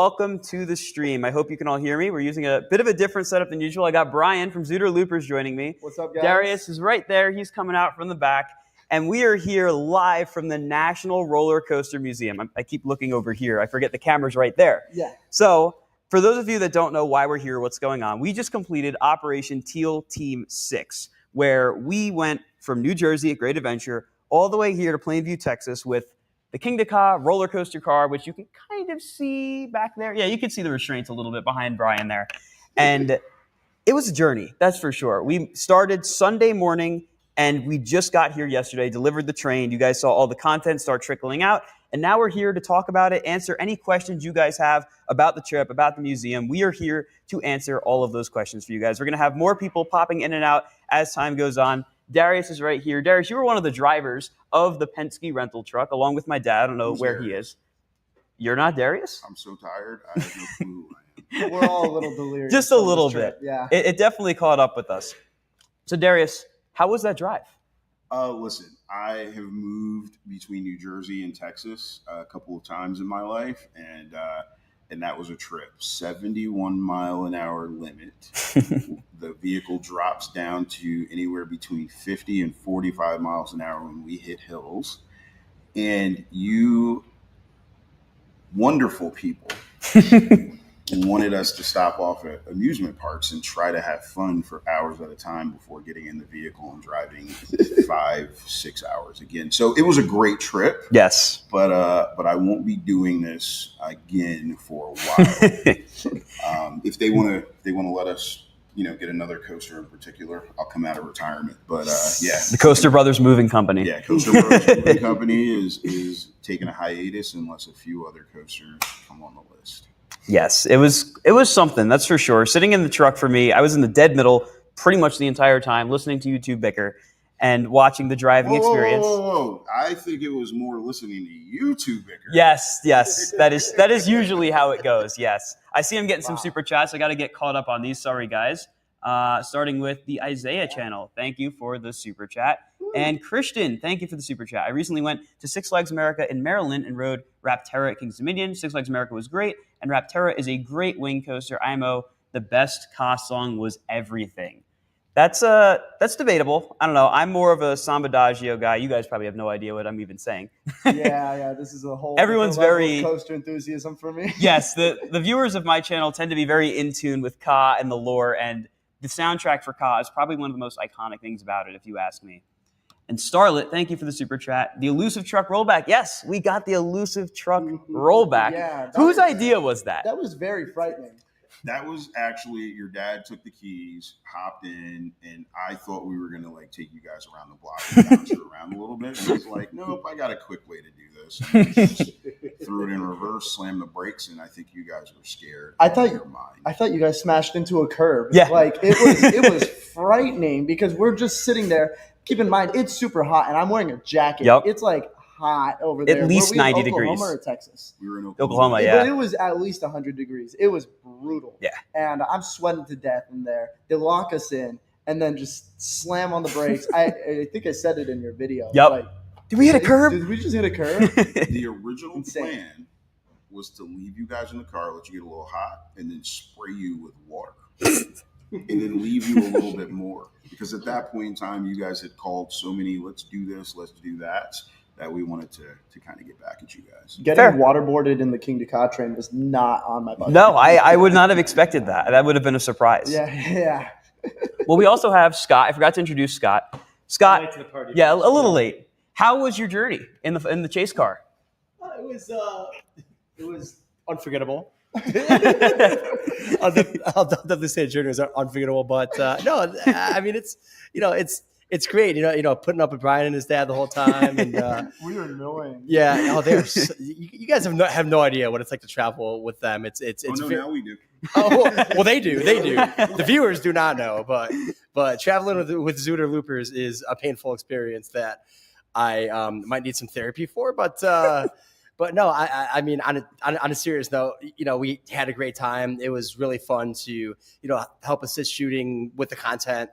welcome to the stream. I hope you can all hear me. We're using a bit of a different setup than usual. I got Brian from Zooter Loopers joining me. What's up, guys? Darius is right there. He's coming out from the back. And we are here live from the National Roller Coaster Museum. I keep looking over here. I forget the camera's right there. Yeah. So for those of you that don't know why we're here, what's going on, we just completed Operation Teal Team 6, where we went from New Jersey at Great Adventure all the way here to Plainview, Texas with the Kingda roller coaster car, which you can kind of see back there. Yeah, you can see the restraints a little bit behind Brian there. And it was a journey, that's for sure. We started Sunday morning, and we just got here yesterday, delivered the train. You guys saw all the content start trickling out. And now we're here to talk about it, answer any questions you guys have about the trip, about the museum. We are here to answer all of those questions for you guys. We're going to have more people popping in and out as time goes on. Darius is right here. Darius, you were one of the drivers of the Penske rental truck, along with my dad. I don't know where he is. You're not Darius? I'm so tired. I have no clue who I am. We're all a little delirious. Just a little bit. Yeah. It definitely caught up with us. So, Darius, how was that drive? Listen, I have moved between New Jersey and Texas a couple of times in my life, and that was a trip. 71-mile-an-hour limit. The vehicle drops down to anywhere between 50 and 45 miles an hour when we hit hills. And you wonderful people wanted us to stop off at amusement parks and try to have fun for hours at a time before getting in the vehicle and driving 5-6 hours again. So it was a great trip. Yes. But I won't be doing this again for a while. If they want to let us, get another coaster in particular, I'll come out of retirement. But yeah, the Coaster Brothers Moving Company. Yeah, Coaster Brothers Moving Company is taking a hiatus unless a few other coasters come on the list. Yes, it was something, that's for sure. Sitting in the truck for me, I was in the dead middle pretty much the entire time, listening to you two bicker and watching the driving experience. Whoa. I think it was more listening to you two bicker. Yes, that is usually how it goes. Yes, I see I'm getting some super chats. I got to get caught up on these. Sorry, guys. Starting with the Isaiah channel. Thank you for the super chat. And Christian, thank you for the super chat. I recently went to Six Flags America in Maryland and rode Rapterra at Kings Dominion. Six Flags America was great, and Rapterra is a great wing coaster. IMO, the best cost song was everything. That's debatable. I don't know. I'm more of a Samba Adagio guy. You guys probably have no idea what I'm even saying. Yeah. This is a whole everyone's very coaster enthusiasm for me. Yes, the viewers of my channel tend to be very in tune with Ka and the lore, and the soundtrack for Ka is probably one of the most iconic things about it, if you ask me. And Starlet, thank you for the super chat. The elusive truck rollback. Yes, we got the elusive truck rollback. Yeah, whose idea was that? That was very frightening. That was actually, your dad took the keys, hopped in, and I thought we were going to take you guys around the block and bounce you around a little bit. And he's like, nope, I got a quick way to do this. And just threw it in reverse, slammed the brakes, and I think you guys were scared. I thought you guys smashed into a curb. Yeah. It was frightening because we're just sitting there. Keep in mind, it's super hot, and I'm wearing a jacket. Yep. It's hot over there. At least 90 degrees. Oklahoma or Texas? We were in Oklahoma, yeah. But it was at least 100 degrees. It was brutal. Yeah. And I'm sweating to death in there. They lock us in and then just slam on the brakes. I think I said it in your video. Yep. Did we hit a curb? Did we just hit a curb? The original plan was to leave you guys in the car, let you get a little hot, and then spray you with water. And then leave you a little bit more. Because at that point in time, you guys had called so many, let's do this, let's do that we wanted to kind of get back at you guys. Getting waterboarded in the Kingda train was not on my bucket. No, I would not have expected that. That would have been a surprise. Yeah. Well, we also have Scott. I forgot to introduce Scott. Scott, late to the party. Yeah, a little late. How was your journey in the chase car? It was unforgettable. I'll definitely say journeys are unforgettable, but no, I mean it's great, putting up with Brian and his dad the whole time, and we were annoying. Yeah, you guys have no idea what it's like to travel with them. It's now we do. Oh, well, they do. The viewers do not know, but traveling with Zooter Loopers is a painful experience that I might need some therapy for, but no, I mean, on a serious note, we had a great time. It was really fun to, help assist shooting with the content,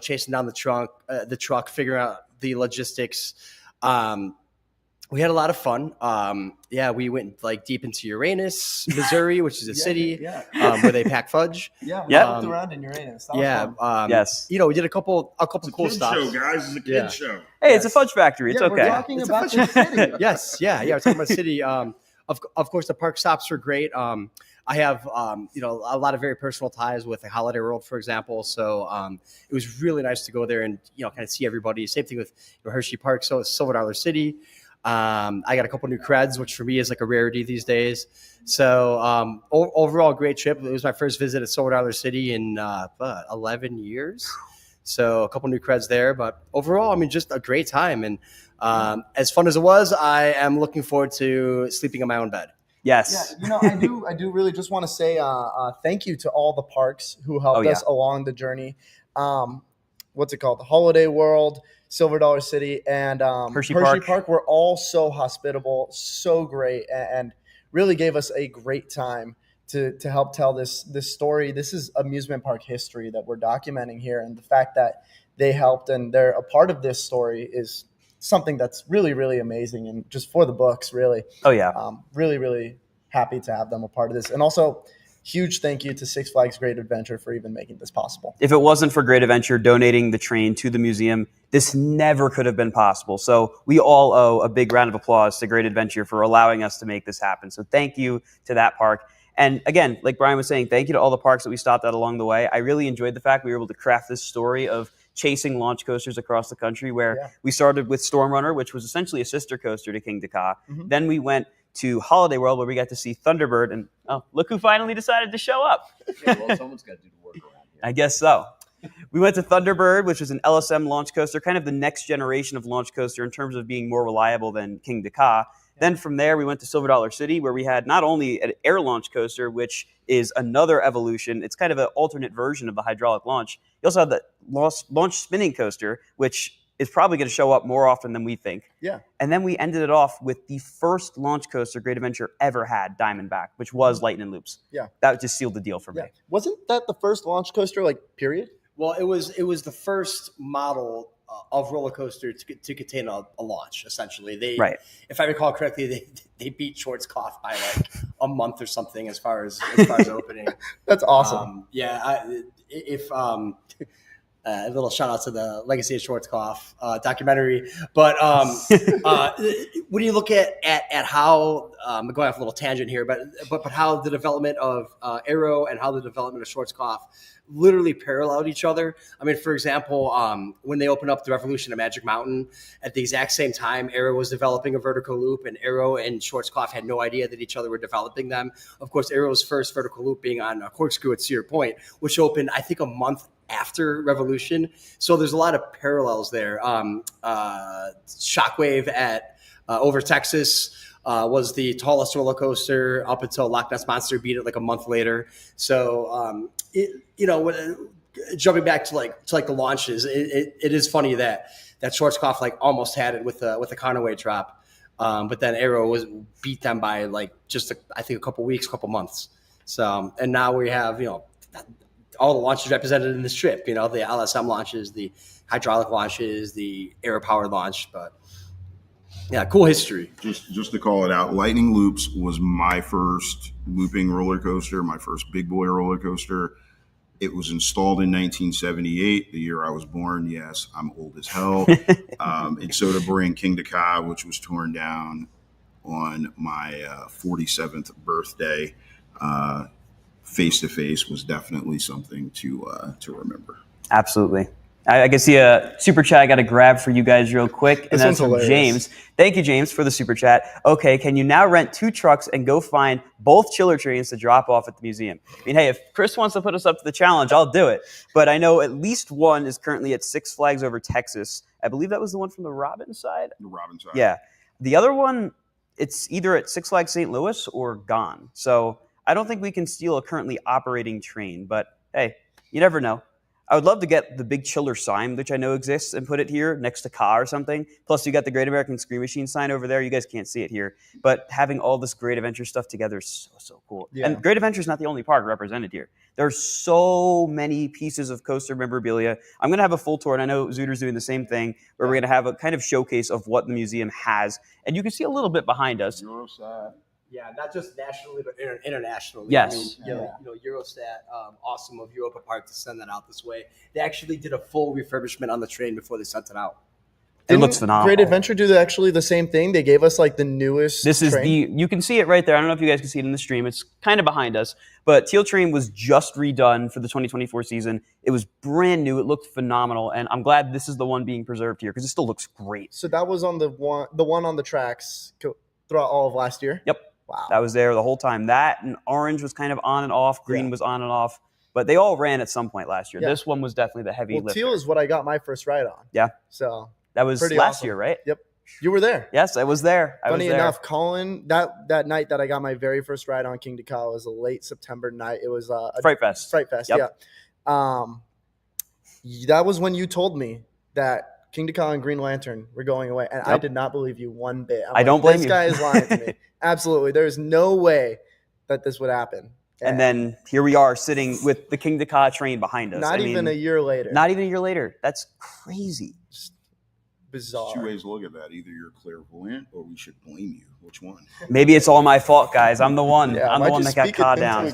chasing down the truck, figuring out the logistics. We had a lot of fun. Yeah, we went like deep into Uranus, Missouri, which is a city where they pack fudge. Yeah, we Yep. looked around in Uranus. That was Yeah, fun. Yes. You know, we did a couple It's a cool kid stops. show, guys. It's a kid Yeah. show. Hey, it's a Yes. fudge factory. It's Yeah, okay. we're talking It's a about fudge- the city. Yes, yeah, we're talking about city. Of course, the park stops were great. I have you know, a lot of very personal ties with the Holiday World, for example. So it was really nice to go there and, you know, kind of see everybody. Same thing with, you know, Hershey Park, so Silver Dollar City. I got a couple new creds, which for me is like a rarity these days. So overall, great trip. It was my first visit at Silver Dollar City in 11 years. So a couple new creds there, but overall, I mean, just a great time. And as fun as it was, I am looking forward to sleeping in my own bed. Yes. Yeah, you know, I do really just want to say thank you to all the parks who helped us along the journey. What's it called? The Holiday World, Silver Dollar City, and Hershey Park were all so hospitable, so great, and really gave us a great time to help tell this story. This is amusement park history that we're documenting here, and the fact that they helped and they're a part of this story is something that's really, really amazing and just for the books, really. Oh, yeah. Really, really happy to have them a part of this. And also, huge thank you to Six Flags Great Adventure for even making this possible. If it wasn't for Great Adventure donating the train to the museum, this never could have been possible. So we all owe a big round of applause to Great Adventure for allowing us to make this happen. So thank you to that park. And again, like Brian was saying, thank you to all the parks that we stopped at along the way. I really enjoyed the fact we were able to craft this story of chasing launch coasters across the country, where we started with Storm Runner, which was essentially a sister coaster to Kingda. Mm-hmm. Then we went to Holiday World, where we got to see Thunderbird, and oh, look who finally decided to show up. Yeah, well, someone's got to do the work around here. I guess so. We went to Thunderbird, which is an LSM launch coaster, kind of the next generation of launch coaster in terms of being more reliable than Kingda. Then from there, we went to Silver Dollar City, where we had not only an air launch coaster, which is another evolution. It's kind of an alternate version of the hydraulic launch. You also had the launch spinning coaster, which is probably going to show up more often than we think. Yeah. And then we ended it off with the first launch coaster Great Adventure ever had, Diamondback, which was Lightning Loops. Yeah. That just sealed the deal for me. Wasn't that the first launch coaster, like, period? Well, it was the first model of roller coaster to contain a launch. Essentially, if I recall correctly, they beat Schwarzkopf by like a month or something as far as opening. That's awesome. A little shout out to the Legacy of Schwarzkopf documentary. But when you look at how I'm going off a little tangent here, but how the development of Aero and how the development of Schwarzkopf literally paralleled each other. I mean, for example, when they opened up the Revolution of Magic Mountain at the exact same time, Aero was developing a vertical loop, and Aero and Schwarzkopf had no idea that each other were developing them. Of course, Aero's first vertical loop being on a corkscrew at Cedar Point, which opened, I think, a month after Revolution. So there's a lot of parallels there. Shockwave at over Texas was the tallest roller coaster up until Loch Ness Monster beat it like a month later. So jumping back to the launches, it is funny that Schwarzkopf like almost had it with the Conaway drop, but then Aero beat them by like just I think a couple weeks, couple months. So and now we have all the launches represented in this trip. The LSM launches, the hydraulic launches, the air powered launch, but. Yeah, cool history. Just to call it out, Lightning Loops was my first looping roller coaster, my first big boy roller coaster. It was installed in 1978, the year I was born. Yes, I'm old as hell. And so to bring Kingda, which was torn down on my 47th birthday, face to face was definitely something to remember. Absolutely. I can see a super chat I got to grab for you guys real quick. And that's from James. Thank you, James, for the super chat. Okay, can you now rent 2 trucks and go find both chiller trains to drop off at the museum? I mean, hey, if Chris wants to put us up to the challenge, I'll do it. But I know at least one is currently at Six Flags over Texas. I believe that was the one from the Robin side. The Robin side. Yeah. The other one, it's either at Six Flags St. Louis or gone. So I don't think we can steal a currently operating train. But hey, you never know. I would love to get the big chiller sign, which I know exists, and put it here next to Ka or something. Plus, you got the Great American Screen Machine sign over there. You guys can't see it here, but having all this Great Adventure stuff together is so cool. Yeah. And Great Adventure is not the only park represented here. There's so many pieces of coaster memorabilia. I'm going to have a full tour, and I know Zooter's doing the same thing, where we're going to have a kind of showcase of what the museum has. And you can see a little bit behind us. Eurosat. Yeah, not just nationally, but internationally. Yes. I mean, Eurostat, awesome of Europa Park to send that out this way. They actually did a full refurbishment on the train before they sent it out. It looks phenomenal. Great Adventure do actually the same thing. They gave us like the newest. This is train. you can see it right there. I don't know if you guys can see it in the stream. It's kind of behind us, but Teal Train was just redone for the 2024 season. It was brand new. It looked phenomenal, and I'm glad this is the one being preserved here because it still looks great. So that was on the one on the tracks throughout all of last year. Yep. Wow. That was there the whole time. That and orange was kind of on and off. Green was on and off. But they all ran at some point last year. Yeah. This one was definitely the heavy lift. Teal is what I got my first ride on. Yeah. So that was pretty last awesome. year, right? Yep. You were there. Yes, I was there. Funny enough, Colin, that night that I got my very first ride on Kingda was a late September night. It was a Fright Fest. Fright Fest, Yep. yeah. That was when you told me that Kingda and Green Lantern were going away, and I did not believe you one bit. I don't blame you. This guy is lying to me. Absolutely. There's no way that this would happen. And then here we are sitting with the Kingda train behind us. Not even a year later. Not even a year later. That's crazy. Bizarre. Two ways to look at that. Either you're clairvoyant or we should blame you. Which one? Maybe it's all my fault, guys. I'm the one. Yeah, I'm the one that got caught down.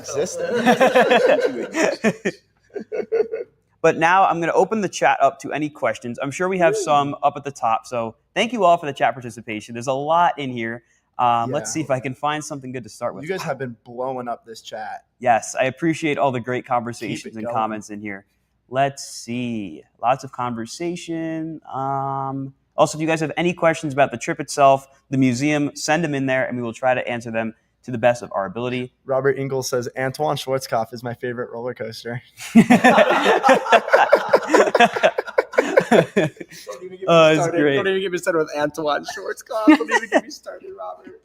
But now I'm going to open the chat up to any questions. I'm sure we have some up at the top. So thank you all for the chat participation. There's a lot in here. Let's see if I can find something good to start with. You guys have been blowing up this chat. Yes, I appreciate all the great conversations and comments in here. Let's see. Lots of conversation. Also, if you guys have any questions about the trip itself, the museum, send them in there, and we will try to answer them to the best of our ability. Robert Ingalls says, Antoine Schwarzkopf is my favorite roller coaster. Don't even get me started with Antoine Schwarzkopf. Don't even get me started, Robert.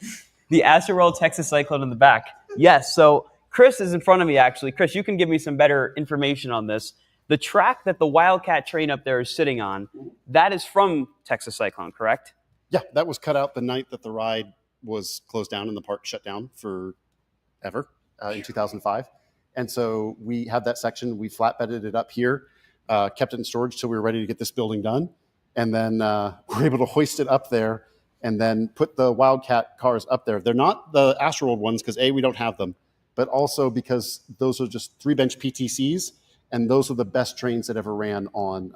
The AstroWorld Texas Cyclone in the back. Yes, so Chris is in front of me, actually. Chris, you can give me some better information on this. The track that the Wildcat train up there is sitting on, that is from Texas Cyclone, correct? Yeah, that was cut out the night that the ride was closed down and the park shut down forever in 2005. And so we had that section. We flatbedded it up here, kept it in storage till we were ready to get this building done. And then we're able to hoist it up there and then put the Wildcat cars up there. They're not the AstroWorld ones because, A, we don't have them, but also because those are just 3-bench PTCs, and those are the best trains that ever ran on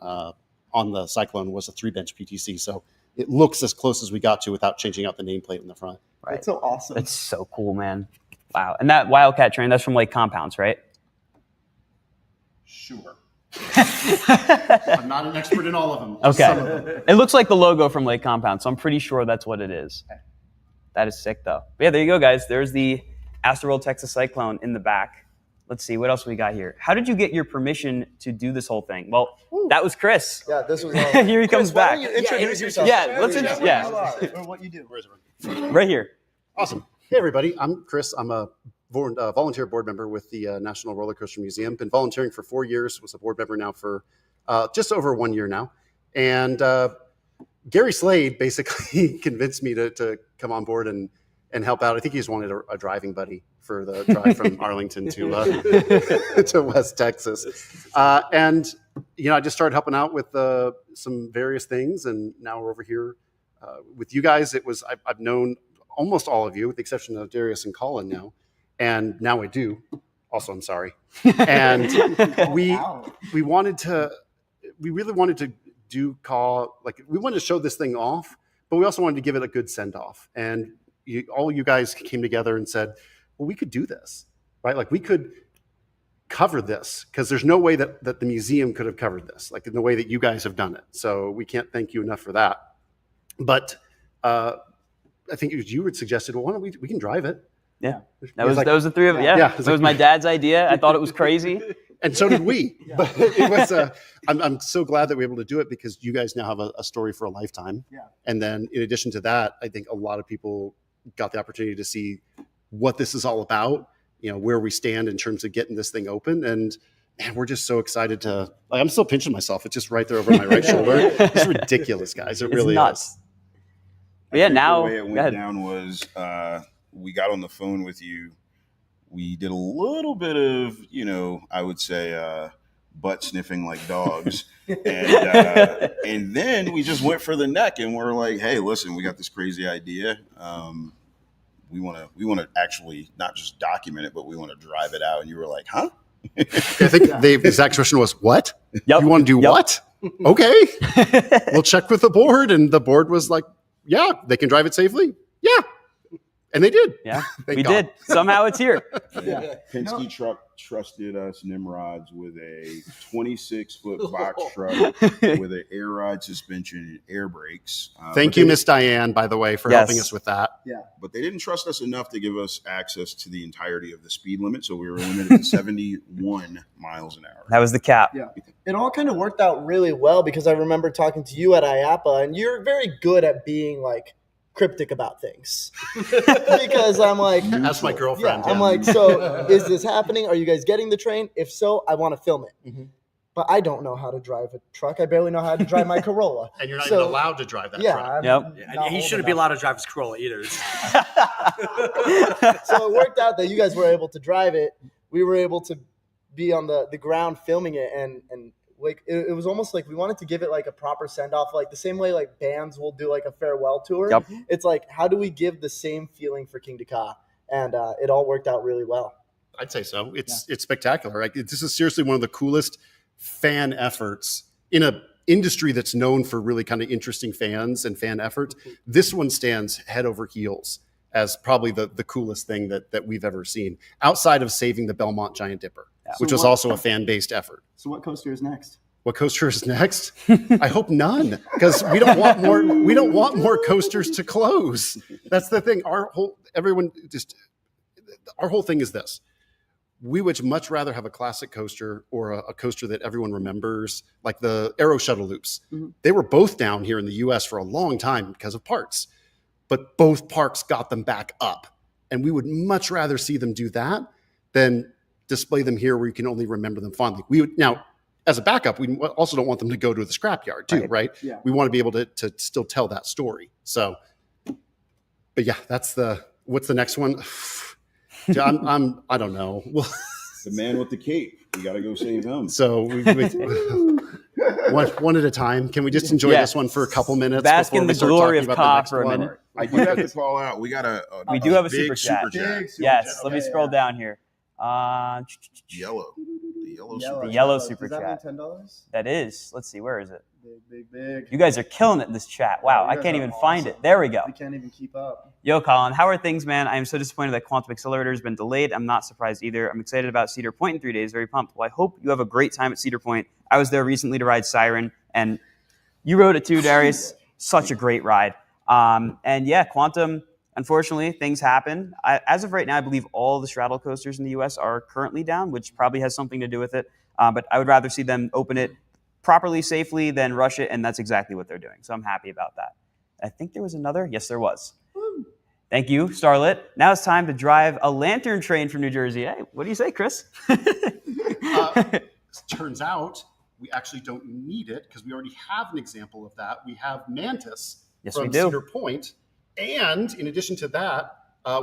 the Cyclone was a 3-bench PTC. So it looks as close as we got to without changing out the nameplate in the front. Right. That's so awesome. That's so cool, man. Wow. And that Wildcat train, that's from Lake Compounds, right? Sure. I'm not an expert in all of them. Okay. Some of them. It looks like the logo from Lake Compound, so I'm pretty sure that's what it is. That is sick, though. But yeah, there you go, guys. There's the AstroWorld Texas Cyclone in the back. Let's see, what else we got here? How did you get your permission to do this whole thing? Well, that was Chris. Yeah, this was Here he comes Why back. don't you introduce yourself? Yeah, let's Or what you do. Where is everyone? Right here. Awesome. Hey, everybody. I'm Chris. I'm a volunteer board member with the National Roller Coaster Museum. Been volunteering for 4 years. Was a board member now for just over 1 year now. And Gary Slade basically convinced me to come on board and help out. I think he just wanted a driving buddy for the drive from Arlington to West Texas. And, I just started helping out with some various things. And now we're over here with you guys. I've known almost all of you, with the exception of Darius and Colin now. And now I do. Also, I'm sorry. And we really wanted to we wanted to show this thing off, but we also wanted to give it a good send off. And all you guys came together and said, well, we could do this, right? Like we could cover this because there's no way that the museum could have covered this, like in the way that you guys have done it. So we can't thank you enough for that. But I think you had suggested, well, why don't we can drive it? Yeah, that was the three of us. Yeah, that was my dad's idea. I thought it was crazy. And so did we. Yeah. But it was. I'm so glad that we were able to do it because you guys now have a story for a lifetime. Yeah. And then in addition to that, I think a lot of people got the opportunity to see what this is all about. Where we stand in terms of getting this thing open, and man, we're just so excited to. Like, I'm still pinching myself. It's just right there over my right shoulder. It's ridiculous, guys. It really nuts. is. But yeah, now the way it went down was we got on the phone with you. We did a little bit of, I would say butt sniffing like dogs, and then we just went for the neck, and we're like, hey, listen, we got this crazy idea. We want to actually not just document it, but we want to drive it out. And you were like, huh? I think the exact question was, what? Yep. You want to do Yep. what? Okay. We'll check with the board. And the board was like, yeah, they can drive it safely. Yeah. And they did. Yeah, Thank we God. did. Somehow it's here. Yeah. Penske truck trusted us Nimrods with a 26-foot box truck with an air ride suspension and air brakes. Thank you, Miss Diane, by the way, for helping us with that. But they didn't trust us enough to give us access to the entirety of the speed limit, so we were limited to 71 miles an hour. That was the cap. Yeah. It all kind of worked out really well because I remember talking to you at IAPA, and you're very good at being like cryptic about things. Because I'm like, That's my girlfriend. yeah, I'm like, so is this happening? Are you guys getting the train? If so, I want to film it. Mhm. But I don't know how to drive a truck. I barely know how to drive my Corolla. And you're not So, even allowed to drive that Yeah. truck. I'm Yep. Yeah, not and he old shouldn't be enough. allowed to drive his Corolla either. So it worked out that you guys were able to drive it. We were able to be on the ground filming it, and like it was almost like we wanted to give it like a proper send off, like the same way like bands will do like a farewell tour. Yep. It's like, how do we give the same feeling for Kingda? And it all worked out really well. I'd say so. It's spectacular. Like, this is seriously one of the coolest fan efforts in a industry that's known for really kind of interesting fans and fan efforts. This one stands head over heels as probably the coolest thing that we've ever seen, outside of saving the Belmont Giant Dipper, which So was what- also a fan-based effort. So what coaster is next? What coaster is next? I hope none, because we don't want more. We don't want more coasters to close. That's the thing. Our whole thing is this: we would much rather have a classic coaster or a coaster that everyone remembers, like the Aero Shuttle Loops. Mm-hmm. They were both down here in the U.S. for a long time because of parts, but both parks got them back up, and we would much rather see them do that than display them here where you can only remember them fondly. We would now. As a backup, we also don't want them to go to the scrapyard too, right? Yeah. We want to be able to still tell that story. So, but yeah, what's the next one? I don't know. Well, The man with the cape. We got to go save him. so we one at a time. Can we just enjoy Yeah. this one for a couple minutes? Bask before in we the start glory talking of about the Ka next for a one? minute. I do have to call out. We got We do have a big super chat. Yes, let me scroll down here. Yellow. The yellow Yellow. super The yellow Does super that chat. mean $10? That is. Let's see. Where is it? Big. You guys are killing it in this chat. Wow, You I guys can't are even find it. awesome. There we go. We can't even keep up. Yo, Colin, how are things, man? I am so disappointed that Quantum Accelerator has been delayed. I'm not surprised either. I'm excited about Cedar Point in 3 days. Very pumped. Well, I hope you have a great time at Cedar Point. I was there recently to ride Siren, and you rode it too, Darius. Such a great ride. And yeah, Quantum, unfortunately, things happen. As of right now, I believe all the straddle coasters in the U.S. are currently down, which probably has something to do with it. But I would rather see them open it properly, safely, than rush it, and that's exactly what they're doing. So I'm happy about that. I think there was another. Yes, there was. Thank you, Starlit. Now it's time to drive a lantern train from New Jersey. Hey, what do you say, Chris? Turns out we actually don't need it because we already have an example of that. We have Mantis Yes, from we do. Cedar Point. And in addition to that,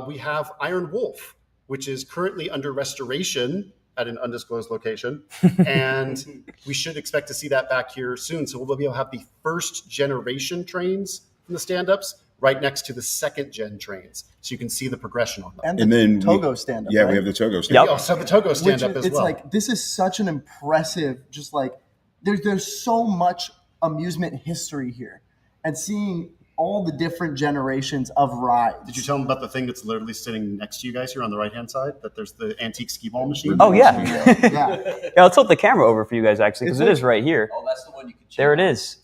we have Iron Wolf, which is currently under restoration at an undisclosed location. And we should expect to see that back here soon. So we'll be able to have the first generation trains from the stand-ups right next to the second gen trains. So you can see the progression on them. And And the then Togo stand-up. Yeah, right? we have the Togo Yep. stand. We also have the Togo stand-up as It's well. like, this is such an impressive, just like, there's so much amusement history here. And seeing all the different generations of rides. Did you tell them about the thing that's literally sitting next to you guys here on the right-hand side? That there's the antique Skee-Ball machine? Oh, yeah. Yeah. Yeah, let's tilt the camera over for you guys, actually, because It's it is right here. Oh, that's the one you can check. There it is.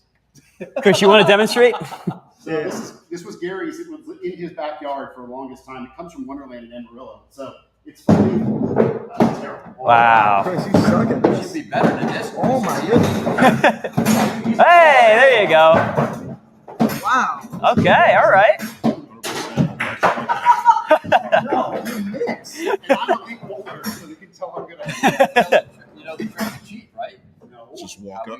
Chris, you want to demonstrate? So this was Gary's. It was in his backyard for the longest time. It comes from Wonderland in Amarillo. So it's funny. That's terrible. Wow. Chris, you suck at It this. should be better than this. Oh my goodness. Hey, there you go. Wow. Okay, all right. No, you missed. And I'm a big bowler, so you can tell I'm good at it. know the trick to cheat, right? No. Just walk up.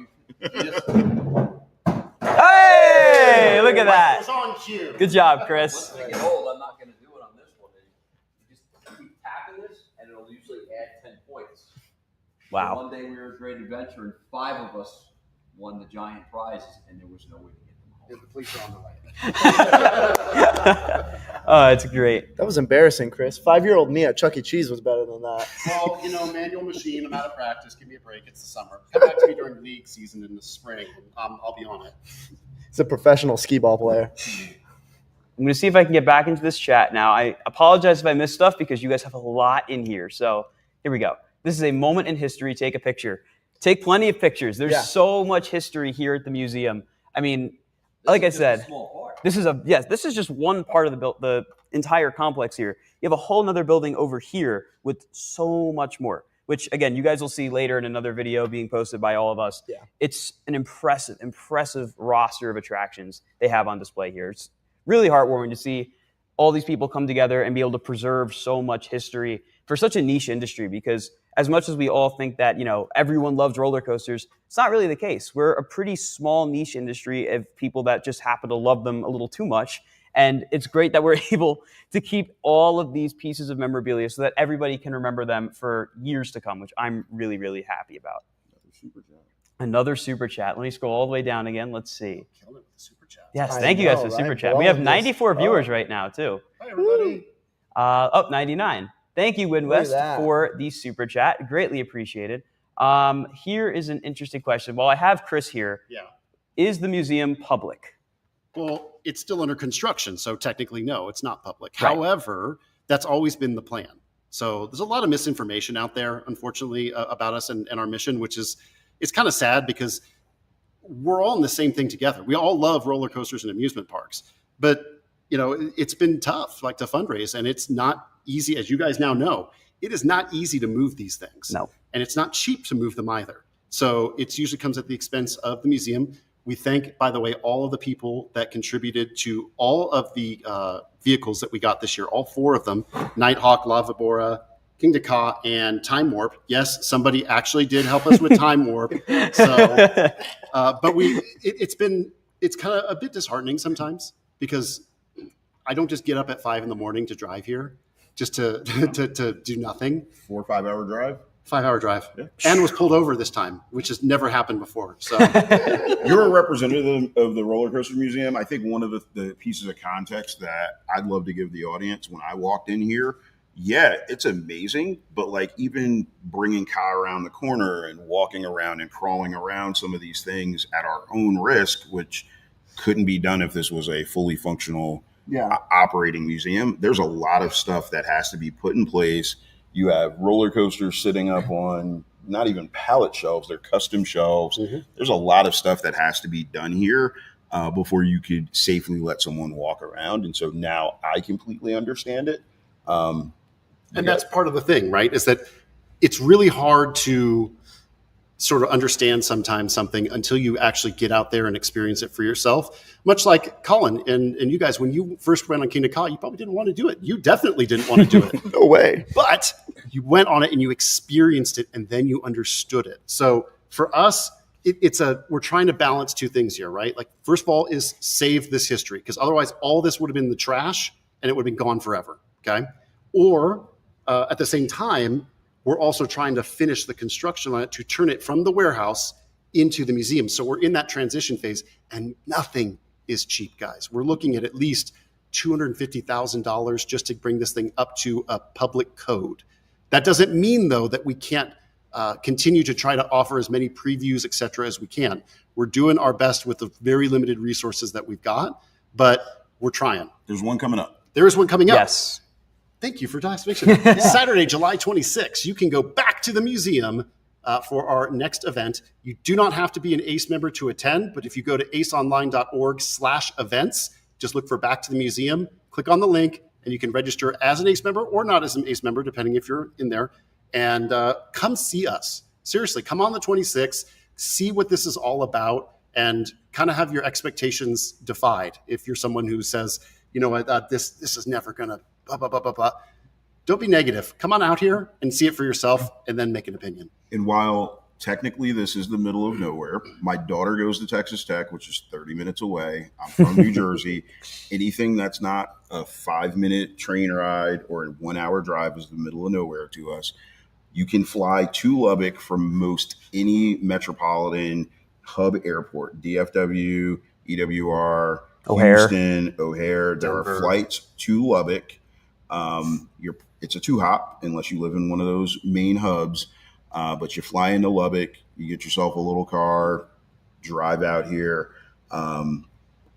Hey, look at that. It's on cue. Good job, Once Chris. I get old, I'm not going to do it on this one. You just keep tapping this, and it'll usually add 10 points. Wow. One day we were at Great Adventure, and 5 of us won the giant prizes, and there was no way to get them home. The police are on the way. Oh, it's great. That was embarrassing, Chris. 5-year-old me at Chuck E. Cheese was better than that. Well, manual machine. I'm out of practice. Give me a break. It's the summer. Come back to me during league season in the spring. I'll be on it. He's a professional skee-ball player. I'm going to see if I can get back into this chat now. I apologize if I missed stuff because you guys have a lot in here. So here we go. This is a moment in history. Take a picture. Take plenty of pictures. There's so much history here at the museum. I mean, like I said, this is just one part of the entire complex here. You have a whole nother building over here with so much more, which again, you guys will see later in another video being posted by all of us. Yeah. It's an impressive roster of attractions they have on display here. It's really heartwarming to see all these people come together and be able to preserve so much history for such a niche industry, because as much as we all think that, everyone loves roller coasters, it's not really the case. We're a pretty small niche industry of people that just happen to love them a little too much. And it's great that we're able to keep all of these pieces of memorabilia so that everybody can remember them for years to come, which I'm really, really happy about. Another super chat. Let me scroll all the way down again. Let's see. Killing it with the super chat. Yes, I thank you guys know, for the super right? chat. We have Love 94 this. viewers right now, too. Hi, everybody. 99. Thank you, Look at Winwest, that. for the super chat. Greatly appreciated. Here is an interesting question. While I have Chris here, Yeah. is the museum public? Well, it's still under construction, so technically, no, it's not public. Right. However, that's always been the plan. So there's a lot of misinformation out there, unfortunately, about us and our mission, which is, it's kind of sad because we're all in the same thing together. We all love roller coasters and amusement parks, but it's been tough, like to fundraise, and it's not easy, as you guys now know. It is not easy to move these things, No. and it's not cheap to move them either. So it usually comes at the expense of the museum. We thank, by the way, all of the people that contributed to all of the vehicles that we got this year, all 4 of them: Nighthawk, Lava Bora, Kingda, and Time Warp. Yes, somebody actually did help us with Time Warp. So, but it's kind of a bit disheartening sometimes, because I don't just get up at 5 a.m. to drive here just to do nothing. 4 or 5 hour drive. 5-hour drive, Yeah. and was pulled over this time, which has never happened before. So You're a representative of the Roller Coaster Museum. I think one of the pieces of context that I'd love to give the audience when I walked in here, it's amazing, but like even bringing Kai around the corner and walking around and crawling around some of these things at our own risk, which couldn't be done if this was a fully functional operating museum. There's a lot of stuff that has to be put in place. You have roller coasters sitting up on not even pallet shelves, they're custom shelves. Mm-hmm. There's a lot of stuff that has to be done here before you could safely let someone walk around. And so now I completely understand it. And that's part of the thing, right? Is that it's really hard to sort of understand sometimes something until you actually get out there and experience it for yourself. Much like Colin and you guys, when you first went on Kingda, you probably didn't want to do it. You definitely didn't want to do it. No way. But you went on it and you experienced it, and then you understood it. So for us, we're trying to balance 2 things here, right? Like, first of all is save this history, because otherwise all this would have been in the trash and it would have been gone forever. Okay. Or at the same time, we're also trying to finish the construction on it to turn it from the warehouse into the museum. So we're in that transition phase, and nothing is cheap, guys. We're looking at least $250,000 just to bring this thing up to a public code. That doesn't mean, though, that we can't continue to try to offer as many previews, et cetera, as we can. We're doing our best with the very limited resources that we've got, but we're trying. There's one coming up. There is one coming up. Yes. Thank you for mentioning Saturday, July 26th. You can go back to the museum for our next event. You do not have to be an ACE member to attend, but if you go to aceonline.org/events, just look for Back to the Museum, click on the link, and you can register as an ACE member or not as an ACE member, depending if you're in there, and come see us. Seriously, come on the 26th, see what this is all about, and kind of have your expectations defied. If you're someone who says, you know what, this is never going to blah, blah, blah, blah, blah. don't be negative. Come on out here and see it for yourself and then make an opinion. And while technically this is the middle of nowhere, my daughter goes to Texas Tech, which is 30 minutes away. I'm from New Jersey. Anything that's not a 5-minute train ride or a 1-hour drive is the middle of nowhere to us. You can fly to Lubbock from most any metropolitan hub airport, DFW, EWR, O'Hare. Houston, O'Hare. There Denver. are flights to Lubbock. It's a 2-hop unless you live in one of those main hubs. But you fly into Lubbock, you get yourself a little car, drive out here on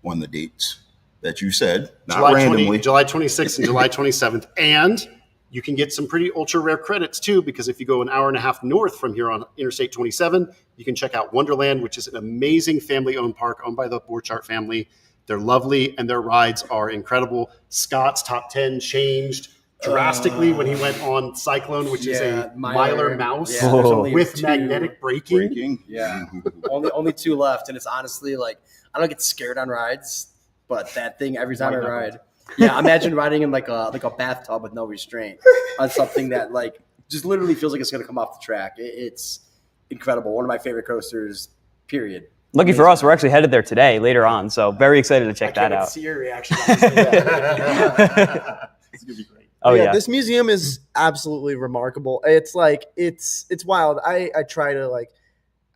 the dates that you said, not randomly. July 26th and July 27th. And you can get some pretty ultra rare credits too, because if you go an hour and a half north from here on Interstate 27, you can check out Wonderland, which is an amazing family-owned park owned by the Borchardt family. They're lovely and their rides are incredible. Scott's top 10 changed drastically when he went on Cyclone, which is a Mylar mouse Yeah, there's only with 2 magnetic braking. Yeah, only 2 left, and it's honestly like I don't get scared on rides, but that thing every time I ride, yeah, imagine riding in like a bathtub with no restraint on something that like just literally feels like it's gonna come off the track. It's incredible. One of my favorite coasters. Period. Lucky for us, we're actually headed there today, later on. So very excited to check that out. See your reaction. It's gonna be great. Oh yeah. This museum is absolutely remarkable. It's like it's wild. I try to like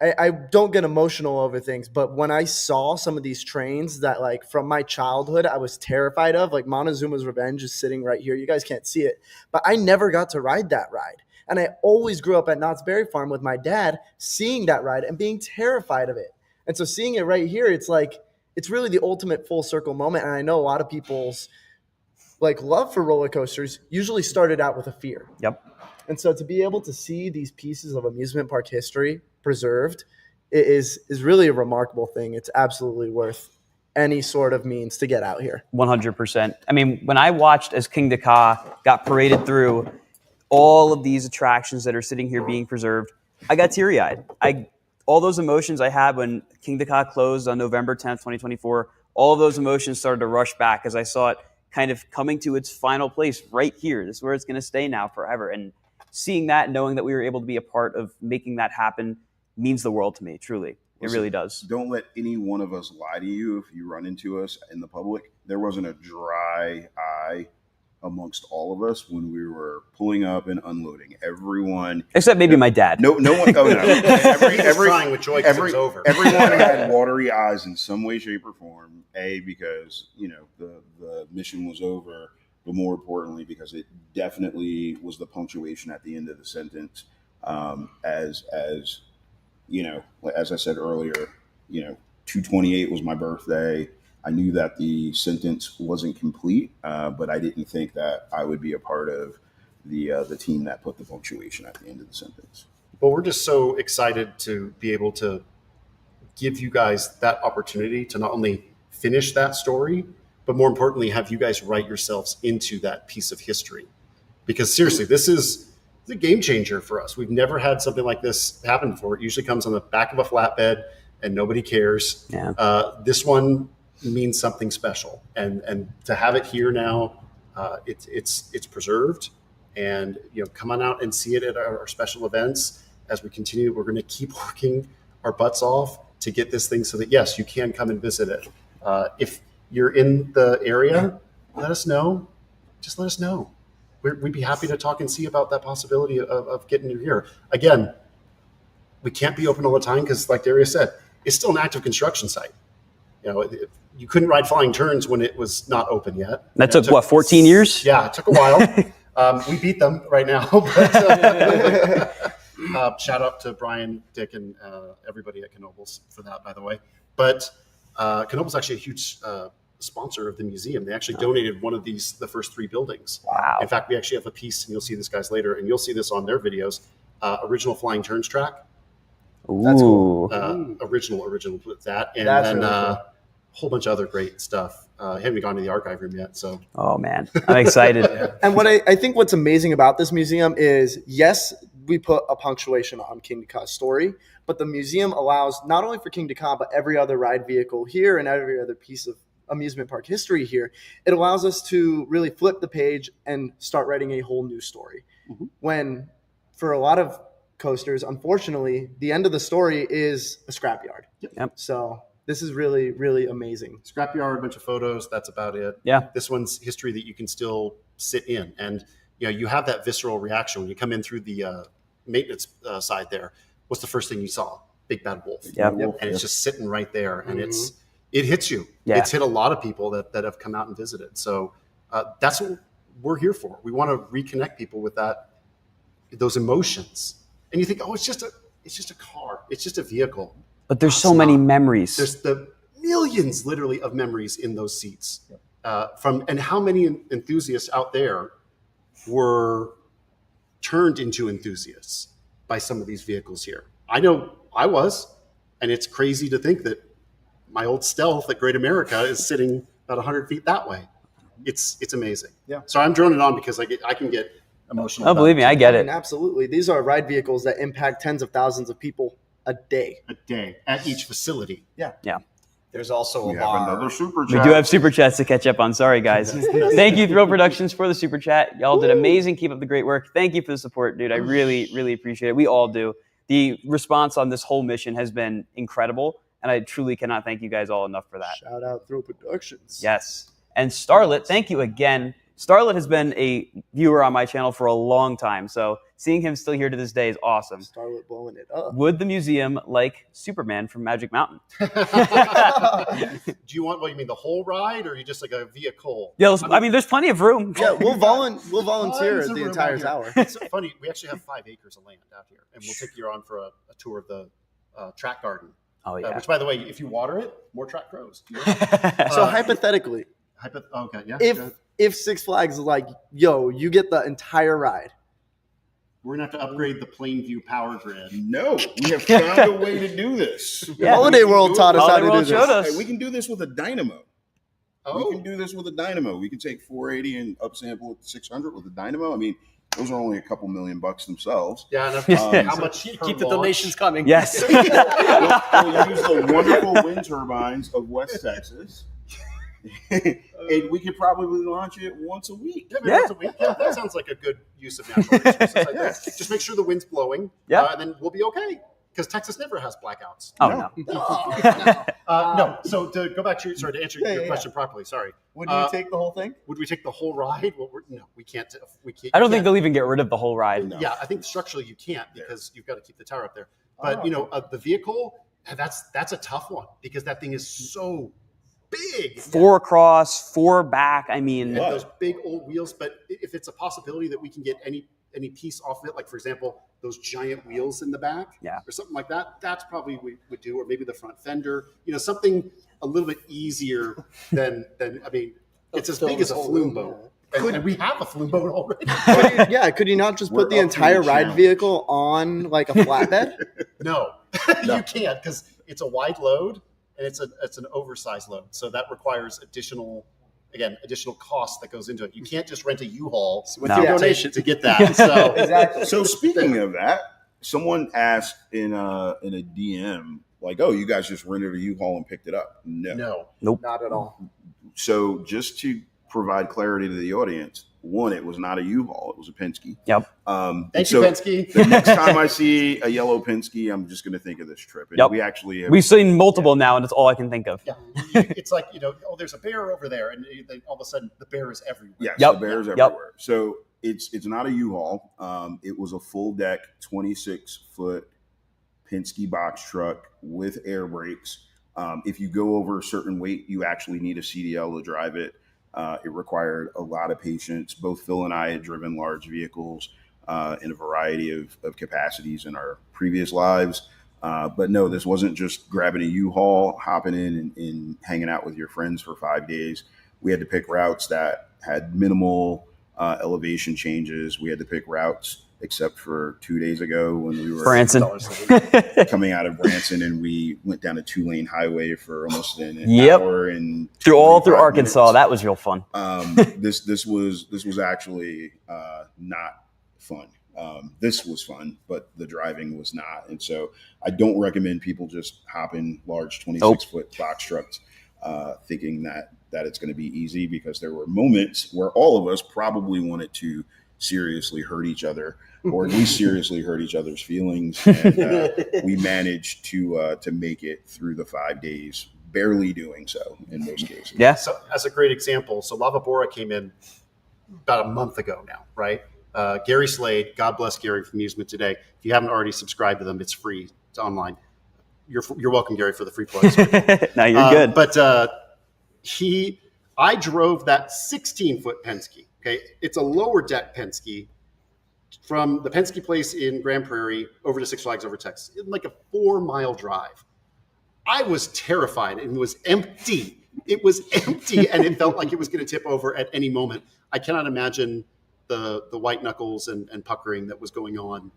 I don't get emotional over things, but when I saw some of these trains that like from my childhood I was terrified of, like Montezuma's Revenge is sitting right here. You guys can't see it, but I never got to ride that ride. And I always grew up at Knott's Berry Farm with my dad, seeing that ride and being terrified of it. And so seeing it right here, it's like it's really the ultimate full circle moment. And I know a lot of people's like love for roller coasters usually started out with a fear. Yep. And so to be able to see these pieces of amusement park history preserved is really a remarkable thing. It's absolutely worth any sort of means to get out here. 100%. I mean, when I watched as Kingda got paraded through all of these attractions that are sitting here being preserved, I got teary-eyed. All those emotions I had when Kingda closed on November 10th, 2024, all of those emotions started to rush back as I saw it kind of coming to its final place right here. This is where it's going to stay now forever. And seeing that, knowing that we were able to be a part of making that happen means the world to me, truly. It really does. Don't let any one of us lie to you if you run into us in the public. There wasn't a dry eye amongst all of us when we were pulling up and unloading. Everyone, except maybe my dad. No one. Oh no! Every crying with joy because it was over. Everyone had watery eyes in some way, shape, or form. Because the mission was over, but more importantly, because it definitely was the punctuation at the end of the sentence. As I said earlier, 2/28 was my birthday. I knew that the sentence wasn't complete, but I didn't think that I would be a part of the team that put the punctuation at the end of the sentence. Well, we're just so excited to be able to give you guys that opportunity to not only finish that story, but more importantly, have you guys write yourselves into that piece of history. Because seriously, this is a game changer for us. We've never had something like this happen before. It usually comes on the back of a flatbed and nobody cares. Yeah. This one means something special, and to have it here now, it's preserved. And come on out and see it at our special events as we continue. We're going to keep working our butts off to get this thing so that yes, you can come and visit it. If you're in the area, let us know. Just let us know. We'd be happy to talk and see about that possibility of getting you here. Again, we can't be open all the time because, like Darius said, it's still an active construction site. You couldn't ride flying turns when it was not open yet. That took what, 14 years? Yeah, it took a while. We beat them right now. But, shout out to Brian, Dick, and everybody at Knoebels for that, by the way. But Knoebels is actually a huge sponsor of the museum. They actually donated one of the first 3 buildings. Wow. In fact, we actually have a piece, and you'll see this guys later, and you'll see this on their videos. Original flying turns track. Ooh. That's cool. Original with that, and That's then really cool. a whole bunch of other great stuff. I haven't gone to the archive room yet, so. Oh man, I'm excited. And what I think what's amazing about this museum is, yes, we put a punctuation on Kingda's story, but the museum allows not only for Kingda, but every other ride vehicle here and every other piece of amusement park history here, it allows us to really flip the page and start writing a whole new story. When for a lot of coasters, unfortunately, the end of the story is a scrapyard. So this is really, really amazing. Scrapyard, a bunch of photos. That's about it. Yeah. This one's history that you can still sit in, and you have that visceral reaction when you come in through the maintenance side. There, what's the first thing you saw? Big bad wolf. Yep. And it's just sitting right there, and it hits you. Yeah. It's hit a lot of people that have come out and visited. So that's what we're here for. We want to reconnect people with those emotions. And you think, oh, it's just a car. It's just a vehicle. But there's so many memories. There's the millions, literally, of memories in those seats. And how many enthusiasts out there were turned into enthusiasts by some of these vehicles here. I know I was, and it's crazy to think that my old Stealth at Great America is sitting about 100 feet that way. It's amazing. Yeah. So I'm droning on because I can get emotional. Oh, believe me, I get it. Absolutely. These are ride vehicles that impact tens of thousands of people a day. At each facility. Yeah. There's also We a have bar. another super We chat. do have super chats to catch up on. Sorry, guys. Thank you, Thrill Productions, for the super chat. Y'all did amazing. Keep up the great work. Thank you for the support, dude. I really, really appreciate it. We all do. The response on this whole mission has been incredible, and I truly cannot thank you guys all enough for that. Shout out Thrill Productions. Yes. And Starlet, thank you again. Starlet has been a viewer on my channel for a long time, so seeing him still here to this day is awesome. Starlet blowing it up. Would the museum like Superman from Magic Mountain? Do you want, what you mean, the whole ride, or you just like a vehicle? Yeah, I mean, there's plenty of room. Yeah, we'll volunteer Tons of the room entire out here. tower. It's so funny. We actually have 5 acres of land out here, and we'll take you on for a tour of the track garden. Oh, yeah. Which, by the way, if you water it, more track grows. So hypothetically, Okay, yeah. if Six Flags is like, yo, you get the entire ride. We're gonna have to upgrade the Plainview power grid. No, we have found a way to do this. Yeah. Holiday World taught us how Holiday to do World showed this. us. Hey, we can do this with a dynamo. Oh, We can do this with a dynamo. We can take 480 and upsample it to 600 with a dynamo. I mean, those are only a couple $1,000,000 themselves. yeah. And how much? Keep per the launch? donations coming. Yes. We'll use the wonderful wind turbines of West Texas. And we could probably launch it once a week. Yeah, maybe once a week. Yeah, that sounds like a good use of natural resources. Like that. Just make sure the wind's blowing, Yeah. and then we'll be okay. Because Texas never has blackouts. Oh, no. No. So to go back to to answer your question properly. Sorry. Would you take the whole thing? Would we take the whole ride? Well, no, we can't. We can't. I don't think they'll even get rid of the whole ride. No. Yeah, I think structurally you can't because you've got to keep the tower up there. But the vehicle, that's a tough one because that thing is so big. 4 across, 4 back. I mean, And those big old wheels. But if it's a possibility that we can get any piece off of it, like for example, those giant wheels in the back, or something like that, that's probably what we would do, or maybe the front fender, something a little bit easier than I mean, it's as big as a flume boat. And we have a flume boat already. Could you not just We're put the up to entire the ride challenge. vehicle on like a flatbed? No, you can't because it's a wide load and it's an oversized load, so that requires additional cost that goes into it. You can't just rent a U-Haul with No. your donation to get that. So Exactly. So speaking of that, someone asked in a DM, like, "Oh, you guys just rented a U-Haul and picked it up?" No. Not at all. So just to provide clarity to the audience, one, it was not a U-Haul; it was a Penske. Yep. thank you, Penske. The next time I see a yellow Penske, I'm just going to think of this trip. And Yep. we actually have, We've seen multiple now, and it's all I can think of. Yeah, it's like there's a bear over there, and then all of a sudden the bear is everywhere. yes, Yep. the bears Yep. everywhere. So it's not a U-Haul. It was a full deck, 26-foot Penske box truck with air brakes. If you go over a certain weight, you actually need a CDL to drive it. It required a lot of patience. Both Phil and I had driven large vehicles in a variety of capacities in our previous lives. But no, this wasn't just grabbing a U-Haul, hopping in and hanging out with your friends for 5 days. We had to pick routes that had minimal elevation changes. We had to pick routes, except for 2 days ago when we were Branson. coming out of Branson, and we went down a 2-lane highway for almost an Yep. hour and through 25 Arkansas. minutes. That was real fun. This was actually not fun. This was fun, but the driving was not. And so I don't recommend people just hop in large 26-foot box trucks. thinking that it's going to be easy, because there were moments where all of us probably wanted to seriously hurt each other, or at least seriously hurt each other's feelings. And we managed to make it through the 5 days, barely doing so in most cases. Yeah. So as a great example, so Lava Bora came in about a month ago now, right? Gary Slade, God bless Gary from Amusement Today. If you haven't already subscribed to them, it's free. It's online. You're welcome, Gary, for the free plugs. No, you're good. But I drove that 16-foot Penske. Okay, it's a lower deck Penske from the Penske place in Grand Prairie over to Six Flags over Texas. It's like a 4-mile drive. I was terrified, and it was empty. It was empty, and it felt like it was going to tip over at any moment. I cannot imagine the white knuckles and puckering that was going on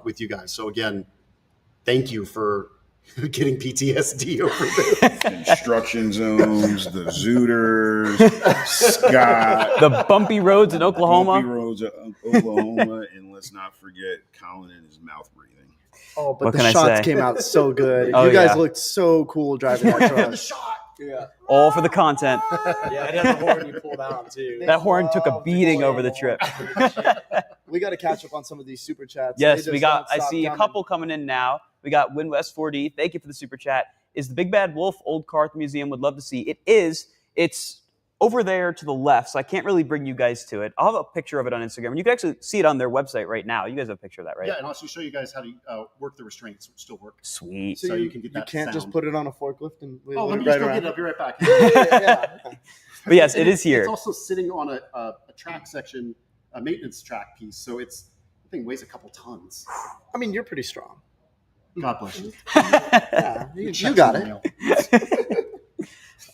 with you guys. So again, thank you for getting PTSD over this. Construction zones, the Zooters, Scott, The bumpy roads in Oklahoma. bumpy roads of Oklahoma, and let's not forget Colin and his mouth breathing. Oh, but What the can I shots say? came out so good. Oh, You guys yeah. looked so cool driving that truck. The shot. Yeah, All for the content. yeah, it had the horn you pulled out too. That horn took a beating over the trip. We got to catch up on some of these super chats. Yes, They we just got. don't I stop see a coming. couple coming in now. We got WinWest 4D. Thank you for the super chat. Is the Big Bad Wolf old car at the museum? Would love to see. It is. It's over there to the left, so I can't really bring you guys to it. I'll have a picture of it on Instagram, and you can actually see it on their website right now. You guys have a picture of that, right? Yeah, and also show you guys how to work the restraints, which still work. Sweet. So, So you, you can get that can't just sound. put it on a forklift and wheel Oh, let it me right just go around. get it. I'll be right back. Yeah. But yes, it And is here. It's also sitting on a track section, a maintenance track piece. So the thing weighs a couple tons. I mean, you're pretty strong. God bless you. Yeah, you got it.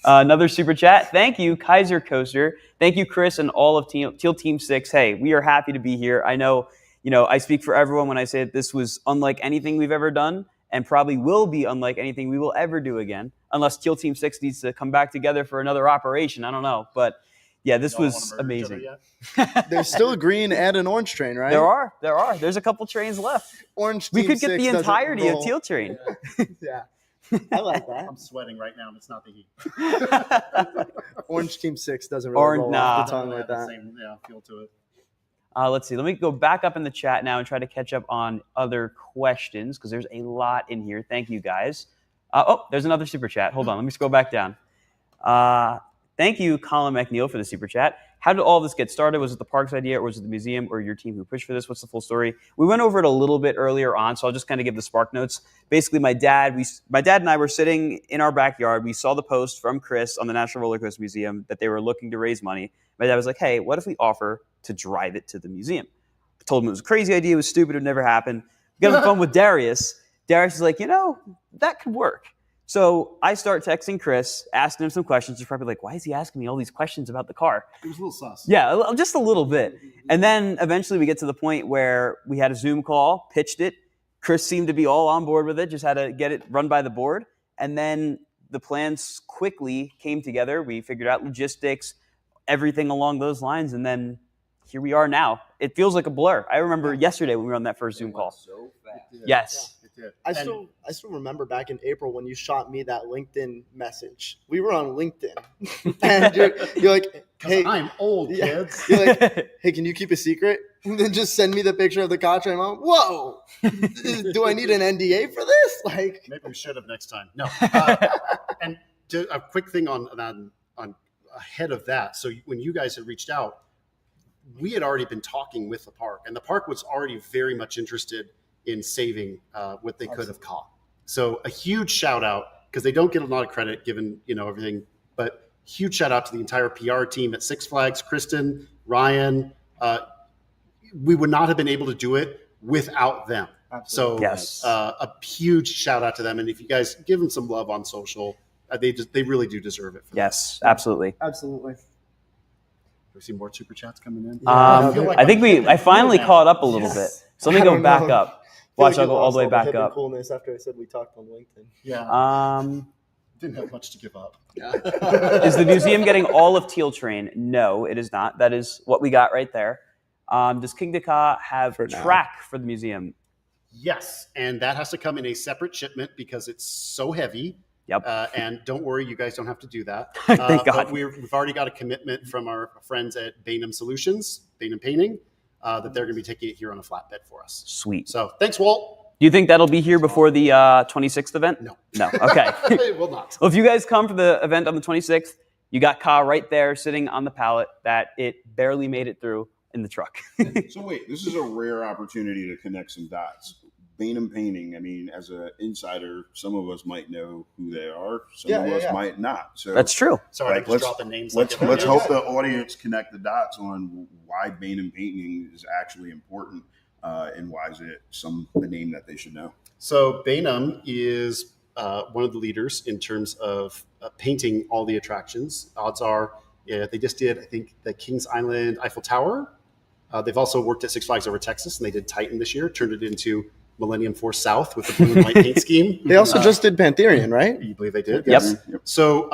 Another super chat. Thank you, Kaiser Coaster. Thank you, Chris, and all of Teal Team 6. Hey, we are happy to be here. I know, I speak for everyone when I say that this was unlike anything we've ever done, and probably will be unlike anything we will ever do again, unless Teal Team 6 needs to come back together for another operation. I don't know. But yeah, this Y'all was wanna murder each other amazing. yet? There's still a green and an orange train, right? There are. There's a couple trains left. Orange. We Team could get 6 the doesn't entirety of roll. Teal Train. Yeah, I like that. I'm sweating right now, and it's not the heat. Orange Team 6 doesn't really Orange, roll nah. off the tongue Doesn't like have the that. same feel to it. Let's see. Let me go back up in the chat now and try to catch up on other questions, because there's a lot in here. Thank you, guys. There's another super chat. Hold on. Let me scroll back down. Thank you, Colin McNeil, for the super chat. How did all this get started? Was it the park's idea, or was it the museum or your team who pushed for this? What's the full story? We went over it a little bit earlier on, so I'll just kind of give the spark notes. Basically, my dad and I were sitting in our backyard. We saw the post from Chris on the National Roller Coaster Museum that they were looking to raise money. My dad was like, hey, what if we offer to drive it to the museum? I told him it was a crazy idea. It was stupid. It would never happen. We got on the phone with Darius. Darius is like, that could work. So I start texting Chris, asking him some questions. He's probably like, why is he asking me all these questions about the car? It was a little sus. Yeah, just a little bit. And then eventually we get to the point where we had a Zoom call, pitched it. Chris seemed to be all on board with it, just had to get it run by the board. And then the plans quickly came together. We figured out logistics, everything along those lines. And then here we are now. It feels like a blur. I remember yesterday when we were on that first Zoom call. So fast. Yes. It did. I And still remember back in April when you shot me that LinkedIn message. We were on LinkedIn, and you're like, 'cause "Hey, I'm old, Yeah. kids. You're like, hey, can you keep a secret? And then just send me the picture of the contract. I'm like, whoa, do I need an NDA for this? Like, Maybe we should have next time. No. And a quick thing on ahead of that. So when you guys had reached out, we had already been talking with the park, and the park was already very much interested in saving what they could have caught. So a huge shout out, because they don't get a lot of credit given everything, but huge shout out to the entire PR team at Six Flags, Kristen, Ryan. We would not have been able to do it without them. So Yes. a huge shout out to them. And if you guys give them some love on social, they really do deserve it. For Yes, absolutely. absolutely. that. We see more super chats coming in. I feel like I think I'm I finally now. caught up a little bit. So let me I go don't back know. up. Watch, I'll go all the way back Hip and up. Coolness after I said we talked on LinkedIn. Yeah, didn't have much to give up. Is the museum getting all of Teal Train? No, it is not. That is what we got right there. Does Kingda have For now. track for the museum? Yes, and that has to come in a separate shipment because it's so heavy. Yep. And don't worry, you guys don't have to do that. Thank God. But we've already got a commitment from our friends at Bainham Solutions, Bainham Painting, that they're going to be taking it here on a flatbed for us. Sweet. So thanks, Walt. Do you think that'll be here before the 26th event? No. No. Okay. It will not. Well, if you guys come for the event on the 26th, you got Kyle right there sitting on the pallet that it barely made it through in the truck. So wait, this is a rare opportunity to connect some dots. Bainham Painting, I mean, as an insider, some of us might know who they are. Some of us might not. So That's true. Sorry, Like, I'm just dropping names. let's hope the audience connect the dots on why Bainham Painting is actually important, and why is it the name that they should know. So Bainham is one of the leaders in terms of painting all the attractions. Odds are, they just did, I think, the Kings Island Eiffel Tower. They've also worked at Six Flags Over Texas, and they did Titan this year, turned it into Millennium Force South with the blue and white paint scheme. They also just did Pantherian, right? You believe they did? Yep. Yes. So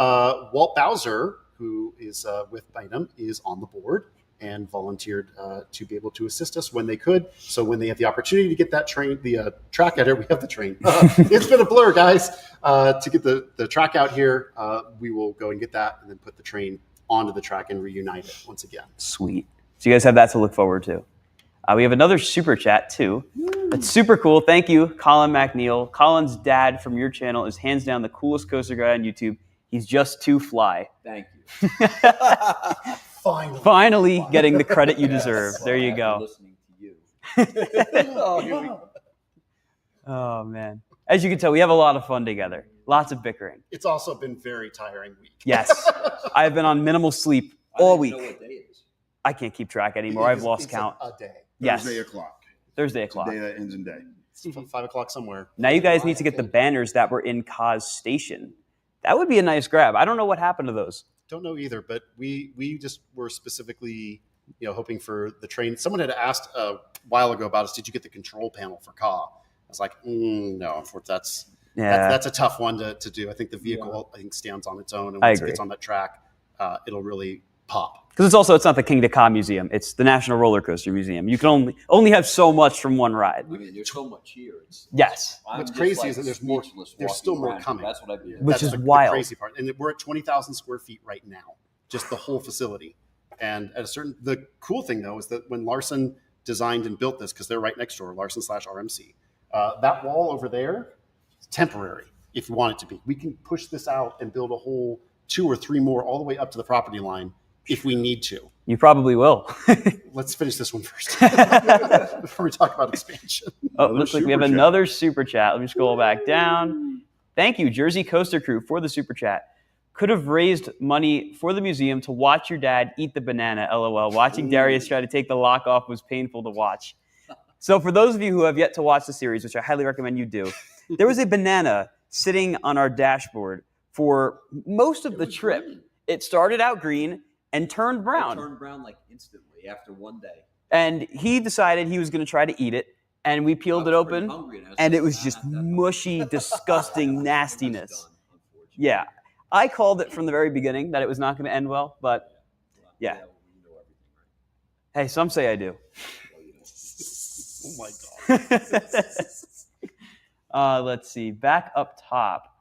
Walt Bowser, who is with Bainham, is on the board and volunteered to be able to assist us when they could. So when they have the opportunity to get that train, the track out here, we have the train. It's been a blur, guys. To get the track out here, we will go and get that and then put the train onto the track and reunite it once again. Sweet. So you guys have that to look forward to. We have another super chat too. That's super cool. Thank you, Colin McNeil. Colin's dad from your channel is hands down the coolest coaster guy on YouTube. He's just too fly. Thank you. Finally getting the credit you deserve. There you go. Listening to you. Oh, man. As you can tell, we have a lot of fun together. Lots of bickering. It's also been very tiring week. Yes. I've been on minimal sleep all week. I don't even know what day it is. I can't keep track anymore. I've lost count. A day. Yes. Thursday o'clock. Thursday It's a o'clock. day that ends in day. It's 5 o'clock somewhere. Now you guys need to get the banners that were in Kaz Station. That would be a nice grab. I don't know what happened to those. Don't know either, but we just were specifically, hoping for the train. Someone had asked a while ago about us. Did you get the control panel for Ka? I was like, no. Unfortunately, that's a tough one to do. I think the vehicle stands on its own, and once it gets on that track, it'll really pop. Because it's not the Kingda Ka Museum. It's the National Roller Coaster Museum. You can only have so much from one ride. I mean, there's so much here. Yes. What's crazy is that there's more. There's still more coming. That's what I've been. Which That's is wild. The crazy part, and we're at 20,000 square feet right now, just the whole facility. And at the cool thing though is that when Larson designed and built this, because they're right next door, Larson/RMC, that wall over there is temporary. If you want it to be, we can push this out and build a whole 2 or 3 more all the way up to the property line if we need to. You probably will. Let's finish this one first before we talk about expansion. Oh, looks like we have another super chat. Let me scroll back down. Thank you, Jersey Coaster Crew, for the super chat. Could have raised money for the museum to watch your dad eat the banana, LOL. Watching Darius try to take the lock off was painful to watch. So for those of you who have yet to watch the series, which I highly recommend you do, there was a banana sitting on our dashboard for most of the trip. Green. It started out green and turned brown. It turned brown like instantly after one day. And he decided he was going to try to eat it. And we peeled it open, and it was just mushy, disgusting nastiness. Yeah. I called it from the very beginning that it was not going to end well, but yeah. Hey, some say I do. Oh my God. Let's see. Back up top.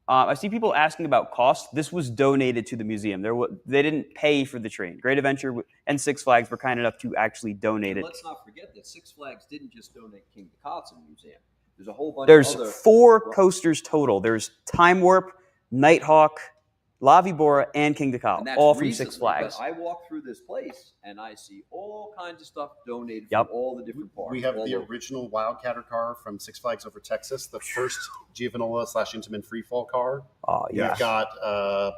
I see people asking about cost. This was donated to the museum. They didn't pay for the train. Great Adventure and Six Flags were kind enough to actually donate it. Let's not forget that Six Flags didn't just donate Kingda Ka to the museum. There's a whole bunch There's of other 4 coasters total. There's Time Warp, Nighthawk, La Vibora, and Kingda Ka, And that's all from recently, Six Flags. But I walk through this place and I see all kinds of stuff donated Yep. from all the different parks. We have all the over. original Wildcatter car from Six Flags Over Texas, the first Giovanola/Intamin freefall car. Oh, yeah. We've got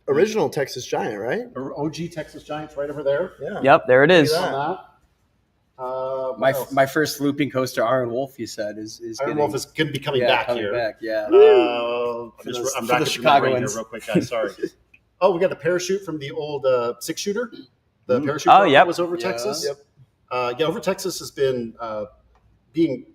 Original Texas Giant, right? OG Texas Giants right over there. Yeah. Yep, there it is. Look at On that. What My else? first looping coaster, Iron Wolf, you said, is Iron getting, Wolf is going to be coming yeah, back coming here. back, yeah. I'm For the racking through my brain Chicagoans. here real quick, guys. Sorry. Oh, we got the parachute from the old 6-shooter. The parachute Oh, car yep. that was over Yeah. Texas. Yep. Over Texas has been being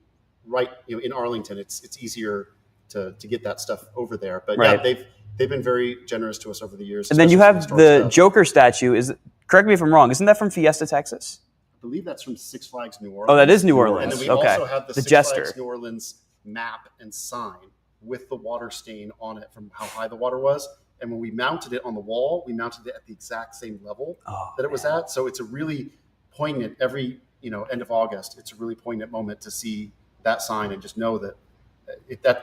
right in Arlington. It's easier to get that stuff over there. But Right. yeah, they've been very generous to us over the years. And then you especially have for the stuff. Joker statue. Correct me if I'm wrong. Isn't that from Fiesta, Texas? I believe that's from Six Flags New Orleans. Oh, that is New And Orleans. then we Okay. also have the The Six Jester. Flags New Orleans map and sign with the water stain on it from how high the water was. And when we mounted it on the wall, we mounted it at the exact same level that it was at. So it's a really poignant every, end of August. It's a really poignant moment to see that sign and just know that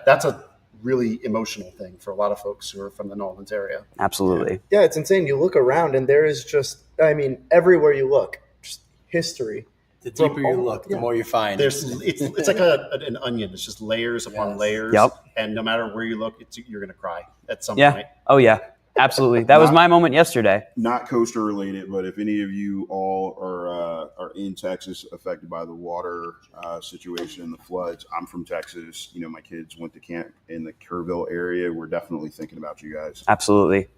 that's a really emotional thing for a lot of folks who are from the Nolans area. Absolutely. Yeah, it's insane. You look around and there is just, everywhere you look, just history. The deeper you look, the more you find. It's like an onion. It's just layers upon layers. Yep. And no matter where you look, you're going to cry at some point. Oh, yeah. Absolutely. That was my moment yesterday. Not coaster related, but if any of you all are in Texas affected by the water situation and the floods, I'm from Texas. My kids went to camp in the Kerrville area. We're definitely thinking about you guys. Absolutely.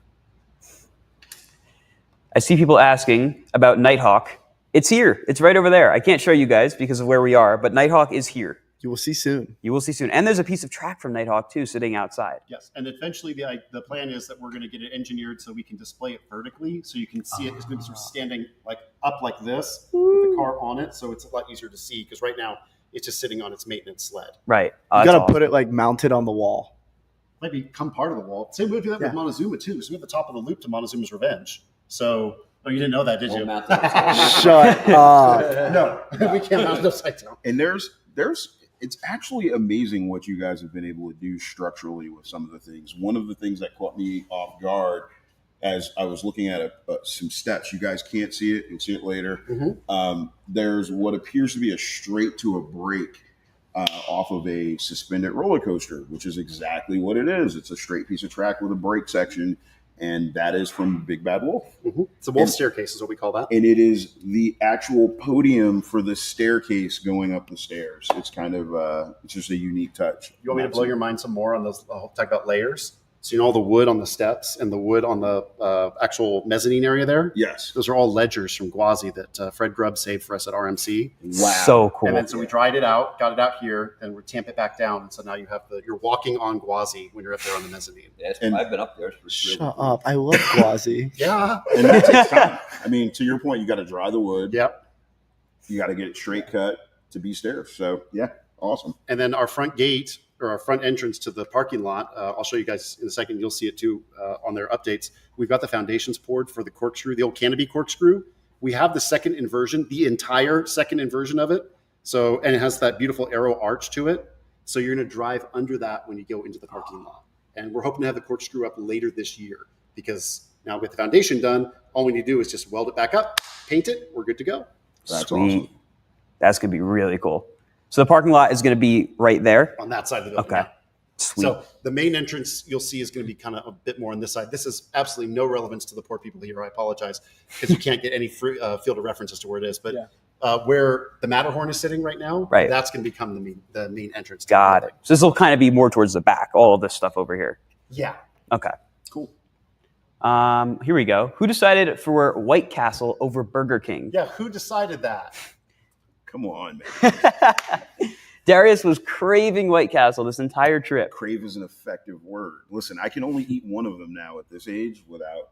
I see people asking about Nighthawk. It's here. It's right over there. I can't show you guys because of where we are, but Nighthawk is here. You will see soon. You will see soon. And there's a piece of track from Nighthawk, too, sitting outside. Yes, and eventually the plan is that we're going to get it engineered so we can display it vertically, so you can see it. It's going to be sort of standing up like this with the car on it, so it's a lot easier to see, because right now it's just sitting on its maintenance sled. Right. You got to put it mounted on the wall. Might become part of the wall. Same way we do that with Montezuma, too. So we have the top of the loop to Montezuma's Revenge. So... Oh, you didn't know that, did you? Shut up. No, we can't mount it upside down. And it's actually amazing what you guys have been able to do structurally with some of the things. One of the things that caught me off guard as I was looking at some steps, you guys can't see it, you'll see it later. Mm-hmm. There's what appears to be a straight to a brake off of a suspended roller coaster, which is exactly what it is. It's a straight piece of track with a brake section. And that is from Big Bad Wolf. Mm-hmm. It's a wolf staircase is what we call that. And it is the actual podium for the staircase going up the stairs. It's kind of, it's just a unique touch. You want me to blow your mind some more on those? I'll talk about layers. So all the wood on the steps and the wood on the actual mezzanine area there? Yes. Those are all ledgers from Gwazi that Fred Grubb saved for us at RMC. Wow. So cool. And then so we dried it out, got it out here, and we tamp it back down. And so now you're walking on Gwazi when you're up there on the mezzanine. Yeah, I've been up there. Shut up. I love Gwazi. Yeah. And that takes time. To your point, you got to dry the wood. Yep. You got to get it straight cut to be stairs. So, yeah, awesome. And then our front gate, or our front entrance to the parking lot, I'll show you guys in a second. You'll see it too on their updates. We've got the foundations poured for the corkscrew, the old canopy corkscrew. We have the second inversion, the entire second inversion of it. So, and it has that beautiful arrow arch to it. So you're going to drive under that when you go into the parking lot. And we're hoping to have the corkscrew up later this year, because now with the foundation done, all we need to do is just weld it back up, paint it, we're good to go. That's Sweet. awesome. That's going to be really cool. So the parking lot is going to be right there? On that side of the building. Okay. Yeah. Sweet. So the main entrance you'll see is going to be kind of a bit more on this side. This is absolutely no relevance to the poor people here. I apologize, because you can't get any field of reference as to where it is. But where the Matterhorn is sitting right now, that's going to become the main entrance. Got it. So this will kind of be more towards the back, all of this stuff over here. Yeah. Okay. Cool. Here we go. Who decided for White Castle over Burger King? Yeah, who decided that? Come on, man. Darius was craving White Castle this entire trip. Crave is an effective word. Listen, I can only eat one of them now at this age without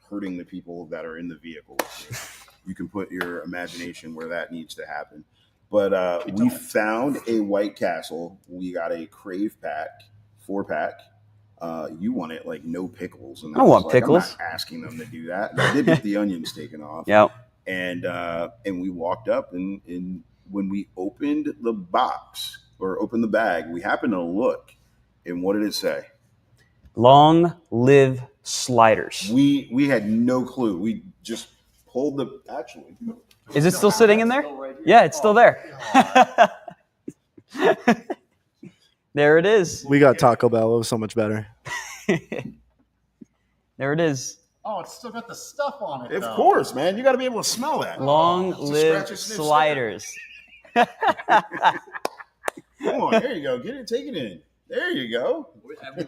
hurting the people that are in the vehicle. You can put your imagination where that needs to happen. But we found a White Castle. We got a Crave pack, 4-pack. You want it no pickles. And I don't want pickles. I'm not asking them to do that. They did get the onions taken off. Yep. And we walked up, and when we opened the box or opened the bag, we happened to look, and what did it say? Long live sliders. We had no clue. We just pulled the. Actually, is it still sitting in there? Yeah, it's still there. There it is. We got Taco Bell. It was so much better. There it is. Oh, it's still got the stuff on it. Of course, man. You got to be able to smell that. Long live sliders. Come on, there you go. Get it, take it in. There you go.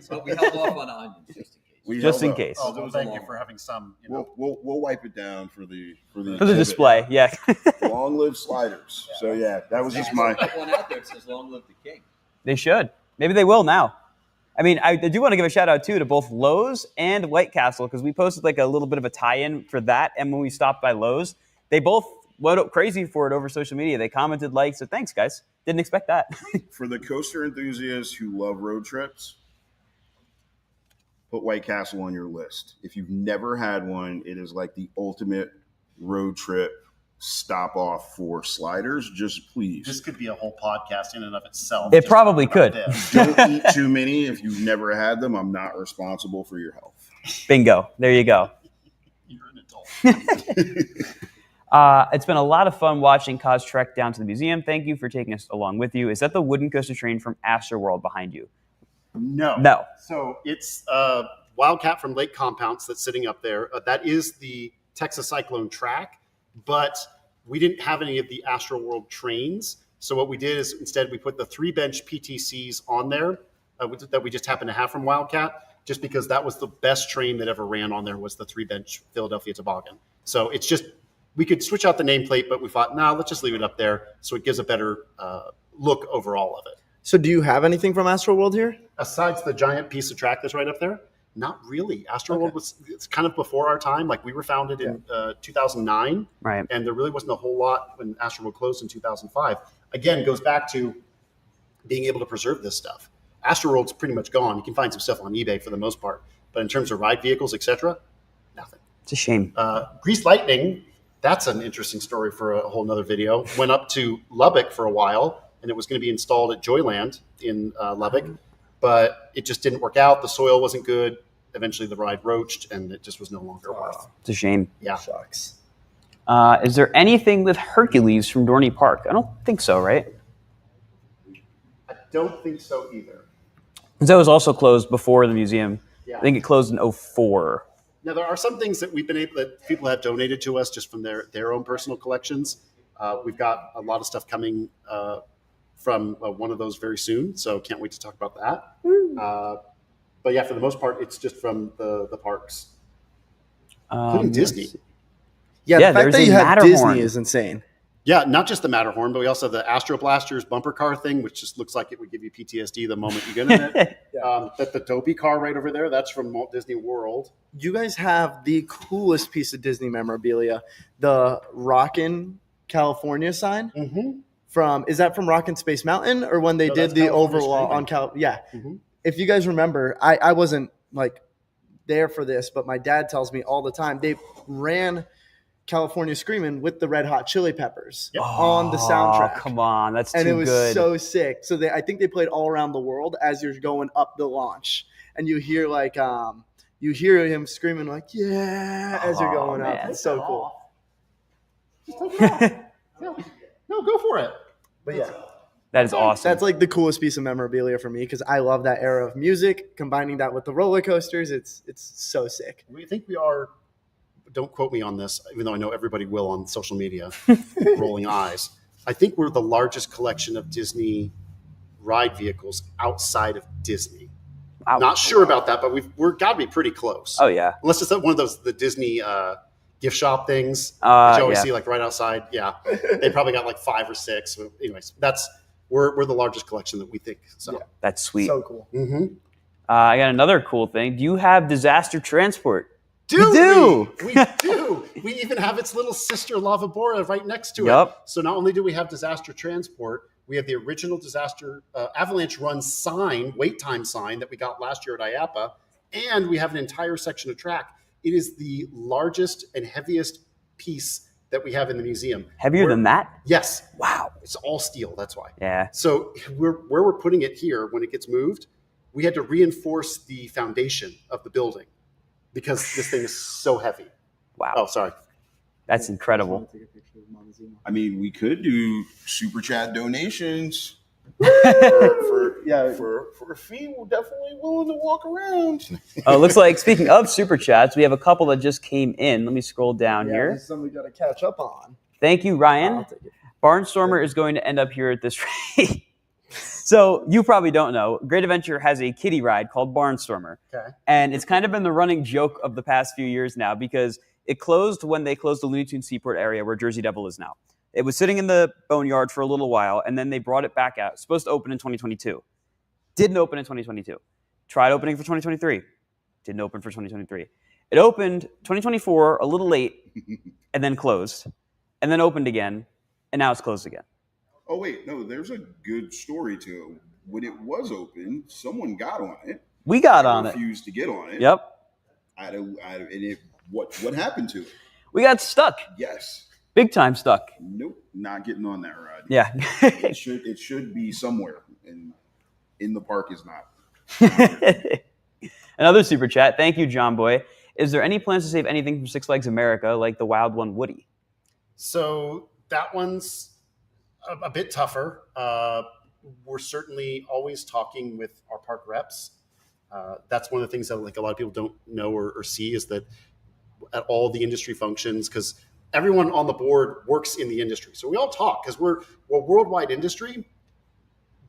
But we held off on onions Just in case. Oh, well, thank you for having some. We'll wipe it down for the display. Yeah. Long live sliders. So yeah, that was just my. One out there that says "Long live the king." They should. Maybe they will now. I do want to give a shout out too to both Lowe's and White Castle, because we posted a little bit of a tie-in for that. And when we stopped by Lowe's, they both what crazy for it over social media. They commented, like, so thanks, guys. Didn't expect that. For the coaster enthusiasts who love road trips, put White Castle on your list. If you've never had one, it is like the ultimate road trip stop off for sliders. Just please. This could be a whole podcast in and of itself. It probably could. Don't eat too many. If you've never had them, I'm not responsible for your health. Bingo. There you go. You're an adult. It's been a lot of fun watching Kaz trek down to the museum. Thank you for taking us along with you. Is that the wooden coaster train from AstroWorld behind you? No. So it's Wildcat from Lake Compounce that's sitting up there. That is the Texas Cyclone track, but we didn't have any of the AstroWorld trains. So what we did is instead we put the 3-bench PTCs on there that we just happened to have from Wildcat, just because that was the best train that ever ran on there was the 3-bench Philadelphia Toboggan. So it's just, we could switch out the nameplate, but we thought, let's just leave it up there so it gives a better look overall of it. So do you have anything from AstroWorld here? Aside the giant piece of track that's right up there, not really. AstroWorld it's kind of before our time. Like we were founded in 2009, right? And there really wasn't a whole lot when AstroWorld closed in 2005. Again, goes back to being able to preserve this stuff. AstroWorld's pretty much gone. You can find some stuff on eBay for the most part, but in terms of ride vehicles, etc., nothing. It's a shame. Grease Lightning, that's an interesting story for a whole nother video. Went up to Lubbock for a while, and it was going to be installed at Joyland in Lubbock, but it just didn't work out. The soil wasn't good. Eventually the ride roached, and it just was no longer worth. It's a shame. Yeah. Shucks. Is there anything with Hercules from Dorney Park? I don't think so, right? I don't think so either. That was also closed before the museum. Yeah. I think it closed in 2004. Now, there are some things that that people have donated to us just from their own personal collections. We've got a lot of stuff coming from one of those very soon, so can't wait to talk about that. But yeah, for the most part, it's just from the parks, including Disney. Yeah, the fact that you have Disney is insane. Yeah, not just the Matterhorn, but we also have the Astro Blasters bumper car thing, which just looks like it would give you PTSD the moment you get in it. The Dopey car right over there, that's from Walt Disney World. You guys have the coolest piece of Disney memorabilia, the Rockin' California sign. Mm-hmm. Is that from Rockin' Space Mountain or when they did the overall on Cal? Yeah. Mm-hmm. If you guys remember, I wasn't like there for this, but my dad tells me all the time they ran California Screamin' with the Red Hot Chili Peppers on the soundtrack. Oh, come on. That's too good. And it was good. so sick. So I think they played all around the world as you're going up the launch. And you hear you hear him screaming like, yeah, as you're going up. It's so cool. Just take it off. No, go for it. But yeah. That is awesome. That's like the coolest piece of memorabilia for me because I love that era of music. Combining that with the roller coasters, it's so sick. We think we are, don't quote me on this, even though I know everybody will on social media, rolling eyes. I think we're the largest collection of Disney ride vehicles outside of Disney. Wow. Not sure about that, but we're got to be pretty close. Oh, yeah. Unless it's one of the Disney gift shop things that you always see like right outside. Yeah. They probably got like 5 or 6. Anyways, we're the largest collection that we think. So Yeah. That's sweet. So cool. Mm-hmm. I got another cool thing. Do you have disaster transport? We do. We even have its little sister Lava Bora right next to it. So not only do we have disaster transport, we have the original disaster avalanche run sign, wait time sign that we got last year at IAPA, and we have an entire section of track. It is the largest and heaviest piece that we have in the museum. Heavier than that? Yes. Wow. It's all steel. That's why. Yeah. So where we're putting it here, when it gets moved, we had to reinforce the foundation of the building because this thing is so heavy. Wow. Oh, sorry. That's incredible. I mean, we could do super chat donations for a fee. We're definitely willing to walk around. It looks like, speaking of super chats, we have a couple that just came in. Let me scroll down here. This is something we got to catch up on. Thank you, Ryan. I'll take it. Barnstormer is going to end up here at this rate. So you probably don't know, Great Adventure has a kiddie ride called Barnstormer. Okay. And it's kind of been the running joke of the past few years now because it closed when they closed the Looney Tunes Seaport area where Jersey Devil is now. It was sitting in the boneyard for a little while, and then they brought it back out. It's supposed to open in 2022. Didn't open in 2022. Tried opening for 2023. Didn't open for 2023. It opened 2024, a little late, and then closed. and then opened again, and now it's closed again. Oh wait, no, there's a good story to it. When it was open, someone got on it. We got on it. Refused to get on it. Yep. What happened to it? We got stuck. Yes. Big time stuck. Nope, not getting on that ride. Yeah. it should be somewhere, and in the park is not. Another super chat. Thank you, John Boy. Is there any plans to save anything from Six Flags America, like the Wild One Woody? So that one's a bit tougher. We're certainly always talking with our park reps. That's one of the things that like a lot of people don't know or see is that at all the industry functions, because everyone on the board works in the industry. So we all talk because we're a worldwide industry,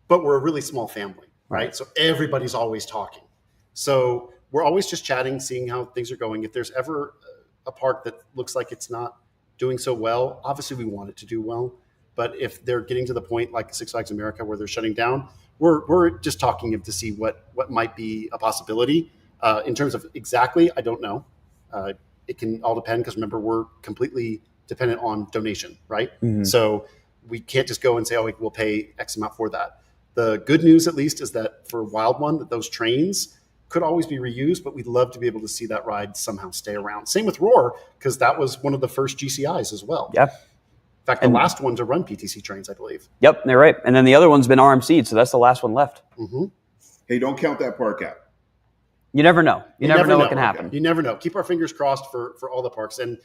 but we're a really small family, right? So everybody's always talking. So we're always just chatting, seeing how things are going. If there's ever a park that looks like it's not doing so well, obviously we want it to do well. But if they're getting to the point like Six Flags America where they're shutting down, we're just talking to see what might be a possibility. In terms of exactly, I don't know. It can all depend because remember, we're completely dependent on donation, right? Mm-hmm. So we can't just go and say, oh, we'll pay X amount for that. The good news, at least, is that for Wild One, that those trains could always be reused, but we'd love to be able to see that ride somehow stay around. Same with Roar, because that was one of the first GCIs as well. Yep. In fact, the last one to run PTC trains, I believe. Yep, they're right. And then the other one's been RMC'd, so that's the last one left. Mm-hmm. Hey, don't count that park out. You never know. You never know what can happen. You never know. Keep our fingers crossed for all the parks. And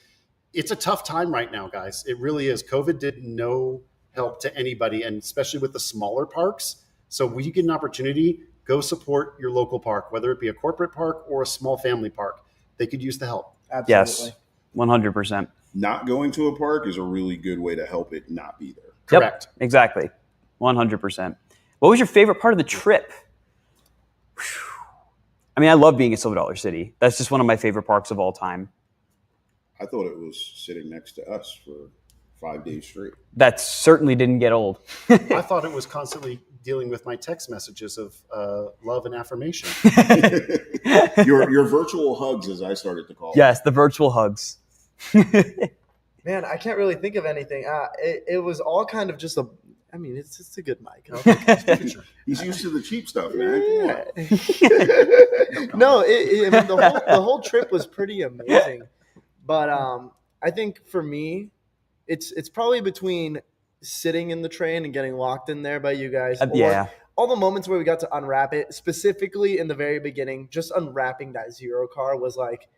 it's a tough time right now, guys. It really is. COVID did no help to anybody, and especially with the smaller parks. So when you get an opportunity, go support your local park, whether it be a corporate park or a small family park. They could use the help. Absolutely. Yes, 100%. Not going to a park is a really good way to help it not be there. Correct. Yep, exactly. 100%. What was your favorite part of the trip? I mean, I love being at Silver Dollar City. That's just one of my favorite parks of all time. I thought it was sitting next to us for 5 days straight. That certainly didn't get old. I thought it was constantly dealing with my text messages of love and affirmation. your virtual hugs, as I started to call them. Yes, the virtual hugs. Man, I can't really think of anything. It was all kind of just it's just a good mic. He's used to the cheap stuff, man. Yeah. No, the whole trip was pretty amazing. But I think for me, it's probably between sitting in the train and getting locked in there by you guys. Yeah. All the moments where we got to unwrap it, specifically in the very beginning, just unwrapping that Zero car was like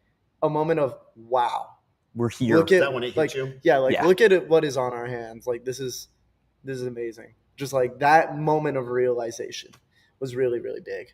a moment of wow. We're here. Look at that when it hit you? Yeah, look at it, what is on our hands. Like this is amazing. Just like that moment of realization was really, really big.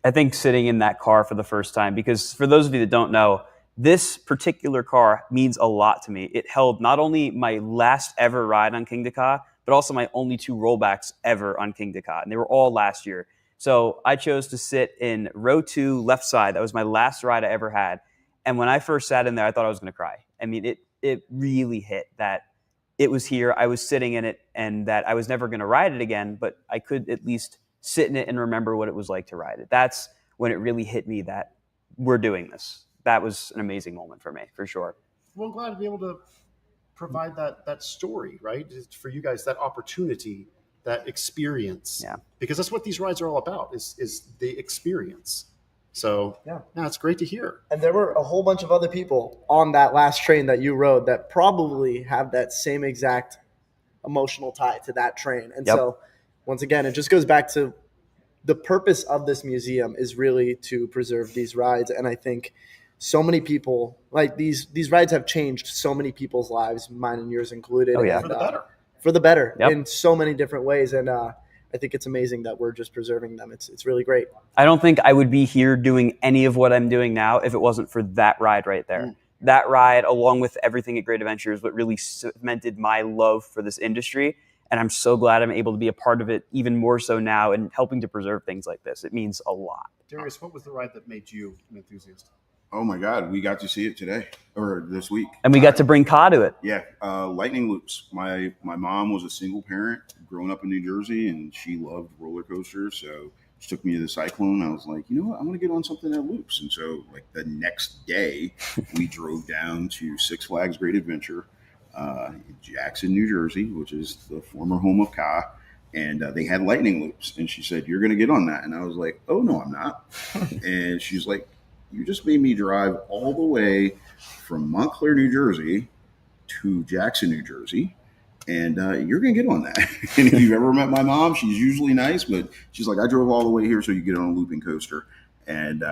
I think sitting in that car for the first time, because for those of you that don't know, this particular car means a lot to me. It held not only my last ever ride on Kingda, but also my only 2 rollbacks ever on Kingda, and they were all last year. So I chose to sit in row 2, left side. That was my last ride I ever had. And when I first sat in there, I thought I was going to cry. I mean, it really hit that it was here, I was sitting in it, and that I was never going to ride it again, but I could at least sit in it and remember what it was like to ride it. That's when it really hit me that we're doing this. That was an amazing moment for me, for sure. Well, I'm glad to be able to provide that story, right? For you guys, that opportunity, that experience. Yeah. Because that's what these rides are all about, is the experience. So yeah, it's great to hear. And there were a whole bunch of other people on that last train that you rode that probably have that same exact emotional tie to that train. And so once again, it just goes back to the purpose of this museum is really to preserve these rides. And I think so many people, like these rides have changed so many people's lives, mine and yours included. Oh, yeah. And, For the better. For the better Yep. in so many different ways. And I think it's amazing that we're just preserving them. It's really great. I don't think I would be here doing any of what I'm doing now if it wasn't for that ride right there. That ride, along with everything at Great Adventure, is what really cemented my love for this industry. And I'm so glad I'm able to be a part of it even more so now and helping to preserve things like this. It means a lot. Darius, what was the ride that made you an enthusiast? Oh my God, we got to see it today or this week. And we got to bring Ka to it. Yeah, lightning loops. My mom was a single parent growing up in New Jersey, and she loved roller coasters. So she took me to the Cyclone. I was like, you know what? I'm going to get on something that loops. And so like the next day, we drove down to Six Flags Great Adventure. Jackson, New Jersey, which is the former home of Ka. And they had lightning loops. And she said, "You're going to get on that." And I was like, "Oh, no, I'm not." And she's like, "You just made me drive all the way from Montclair, New Jersey to Jackson, New Jersey. And you're going to get on that." And if you've ever met my mom, she's usually nice, but she's like, "I drove all the way here so you get on a looping coaster." And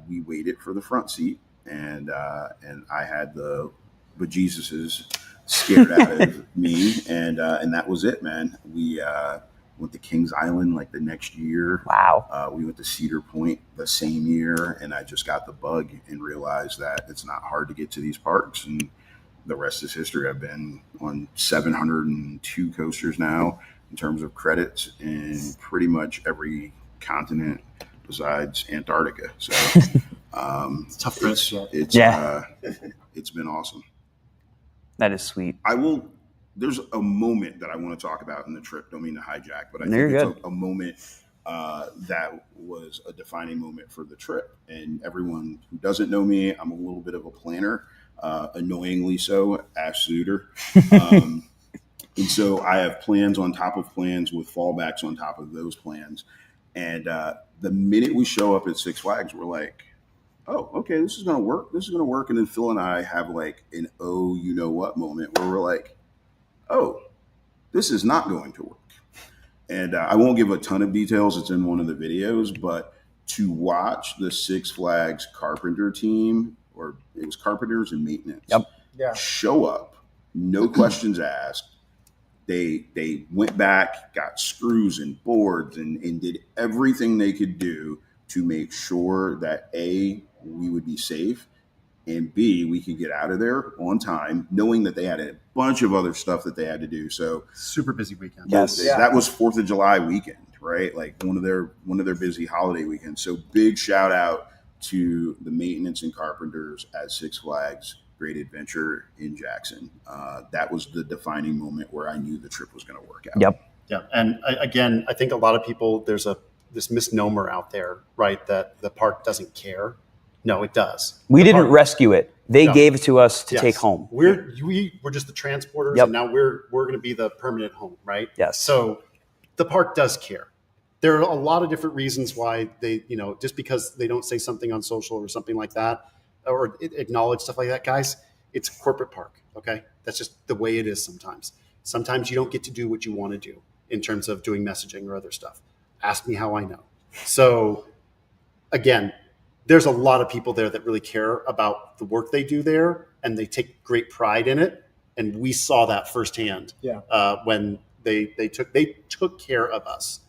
we waited for the front seat, and I had the bejesuses scared out of me, and that was it, man. We went to Kings Island like the next year. Wow. We went to Cedar Point the same year, and I just got the bug and realized that it's not hard to get to these parks, and the rest is history. I've been on 702 coasters now in terms of credits in pretty much every continent besides Antarctica. So It's tough credits. It's been awesome. That is sweet. There's a moment that I want to talk about in the trip. Don't mean to hijack, but I think it's a moment that was a defining moment for the trip. And everyone who doesn't know me, I'm a little bit of a planner. Annoyingly so, Ash Suter. And so I have plans on top of plans with fallbacks on top of those plans. And the minute we show up at Six Flags, we're like, "Oh, okay, this is going to work. This is going to work." And then Phil and I have like an "oh, you know what" moment where we're like, "Oh, this is not going to work." And I won't give a ton of details. It's in one of the videos, but to watch the Six Flags carpenter team, or it was carpenters and maintenance, show up, no questions asked. They went back, got screws and boards, and did everything they could do to make sure that A, we would be safe, and B, we could get out of there on time, knowing that they had a bunch of other stuff that they had to do. So super busy weekend. Yes. That was 4th of July weekend, right? Like one of their busy holiday weekends. So big shout out to the maintenance and carpenters at Six Flags Great Adventure in Jackson. That was the defining moment where I knew the trip was going to work out. Yep. Yeah. And again, I think a lot of people, there's this misnomer out there, right? That the park doesn't care. No, it does. We didn't rescue it. They gave it to us to Yes. take home. We're just the transporters, Yep. and now we're going to be the permanent home, right? Yes. So the park does care. There are a lot of different reasons why they, just because they don't say something on social or something like that, or acknowledge stuff like that, guys, it's a corporate park. Okay. That's just the way it is sometimes. Sometimes you don't get to do what you want to do in terms of doing messaging or other stuff. Ask me how I know. So again, there's a lot of people there that really care about the work they do there, and they take great pride in it. And we saw that firsthand when they took care of us.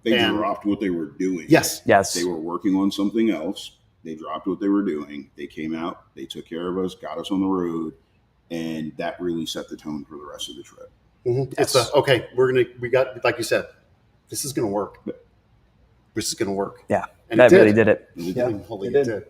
They dropped what they were doing. Yes. They were working on something else. They dropped what they were doing. They came out, they took care of us, got us on the road, and that really set the tone for the rest of the trip. Mm-hmm. Yes. It's we got, like you said, this is going to work. This is going to work. Yeah. And that really did it. It did.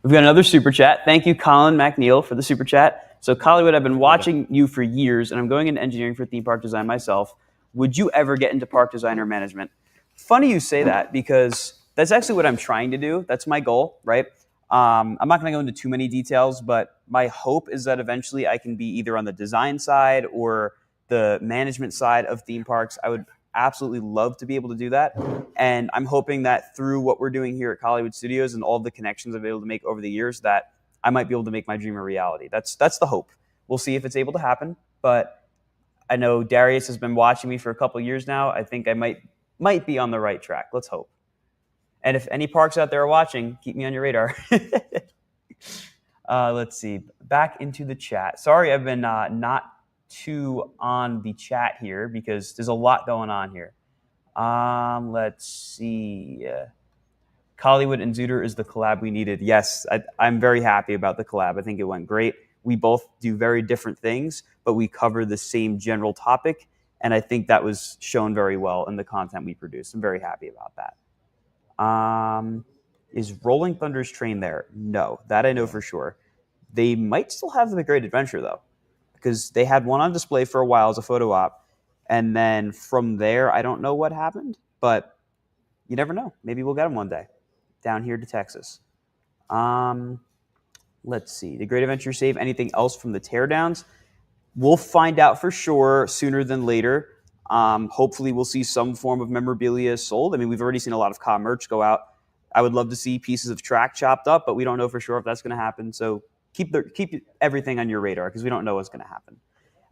We've got another super chat. Thank you, Colin McNeil, for the super chat. So, Collywood, I've been watching you for years, and I'm going into engineering for theme park design myself. Would you ever get into park design or management? Funny you say that, because that's actually what I'm trying to do. That's my goal, right? I'm not going to go into too many details, but my hope is that eventually I can be either on the design side or the management side of theme parks. I would absolutely love to be able to do that. And I'm hoping that through what we're doing here at Collywood Studios and all the connections I've been able to make over the years, that I might be able to make my dream a reality. That's the hope. We'll see if it's able to happen. But I know Darius has been watching me for a couple of years now. I think I might be on the right track. Let's hope. And if any parks out there are watching, keep me on your radar. Let's see. Back into the chat. Sorry, I've been not too on the chat here because there's a lot going on here. Let's see. Collywood and Zuder is the collab we needed. Yes, I'm very happy about the collab. I think it went great. We both do very different things, but we cover the same general topic. And I think that was shown very well in the content we produced. I'm very happy about that. Is Rolling Thunder's train there? No, that I know for sure. They might still have the Great Adventure, though, because they had one on display for a while as a photo op. And then from there, I don't know what happened, but you never know. Maybe we'll get them one day down here to Texas. Let's see. The Great Adventure save anything else from the teardowns? We'll find out for sure sooner than later. Hopefully, we'll see some form of memorabilia sold. I mean, we've already seen a lot of car merch go out. I would love to see pieces of track chopped up, but we don't know for sure if that's going to happen. So keep everything on your radar because we don't know what's going to happen.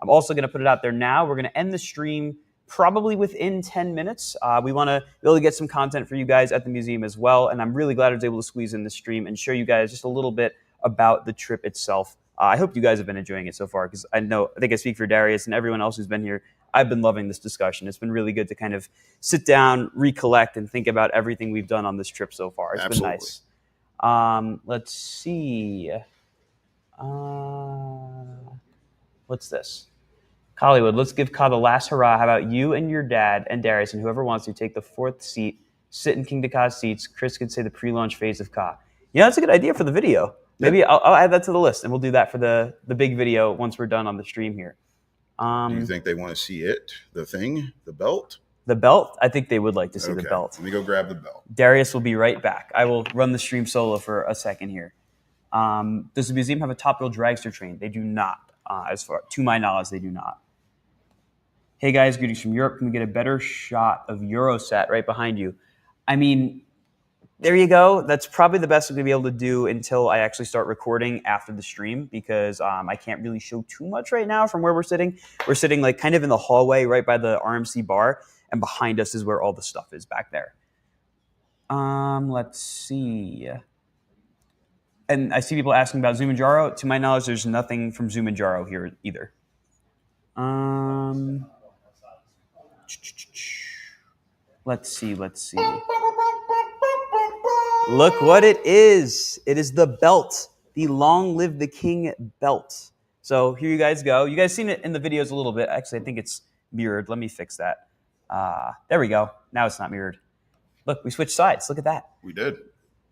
I'm also going to put it out there now. We're going to end the stream probably within 10 minutes. We want to really get some content for you guys at the museum as well, and I'm really glad I was able to squeeze in the stream and show you guys just a little bit about the trip itself. I hope you guys have been enjoying it so far because I think I speak for Darius and everyone else who's been here. I've been loving this discussion. It's been really good to kind of sit down, recollect, and think about everything we've done on this trip so far. It's been nice. Let's see. What's this? Hollywood, let's give Ka the last hurrah. How about you and your dad and Darius and whoever wants to take the 4th seat, sit in Kingda Ka's seats. Chris could say the pre-launch phase of Ka. Yeah, that's a good idea for the video. Maybe I'll add that to the list, and we'll do that for the big video once we're done on the stream here. Do you think they want to see it? The thing? The belt? The belt? I think they would like to see the belt. Let me go grab the belt. Darius will be right back. I will run the stream solo for a second here. Does the museum have a top-wheel dragster train? They do not. To my knowledge, they do not. Hey guys, greetings from Europe. Can we get a better shot of Eurosat right behind you? I mean, there you go. That's probably the best we're going to be able to do until I actually start recording after the stream because I can't really show too much right now from where we're sitting. We're sitting like kind of in the hallway right by the RMC bar, and behind us is where all the stuff is back there. Let's see. And I see people asking about Zoom and Jaro. To my knowledge, there's nothing from Zoom and Jaro here either. Let's see. Look what it is. It is the belt, the Long Live the King belt. So here you guys go. You guys seen it in the videos a little bit. Actually, I think it's mirrored. Let me fix that. There we go. Now it's not mirrored. Look, we switched sides. Look at that. We did.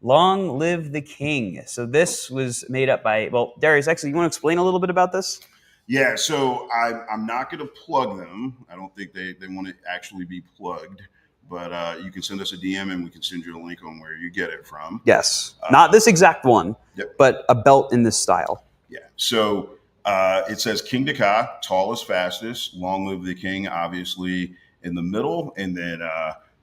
Long Live the King. So this was made up by, well, Darius, actually, you want to explain a little bit about this? Yeah, so I'm not going to plug them. I don't think they want to actually be plugged. But you can send us a DM and we can send you a link on where you get it from. Yes. Not this exact one, but a belt in this style. Yeah. So it says Kingda Ka, tallest, fastest. Long Live the King, obviously, in the middle. And then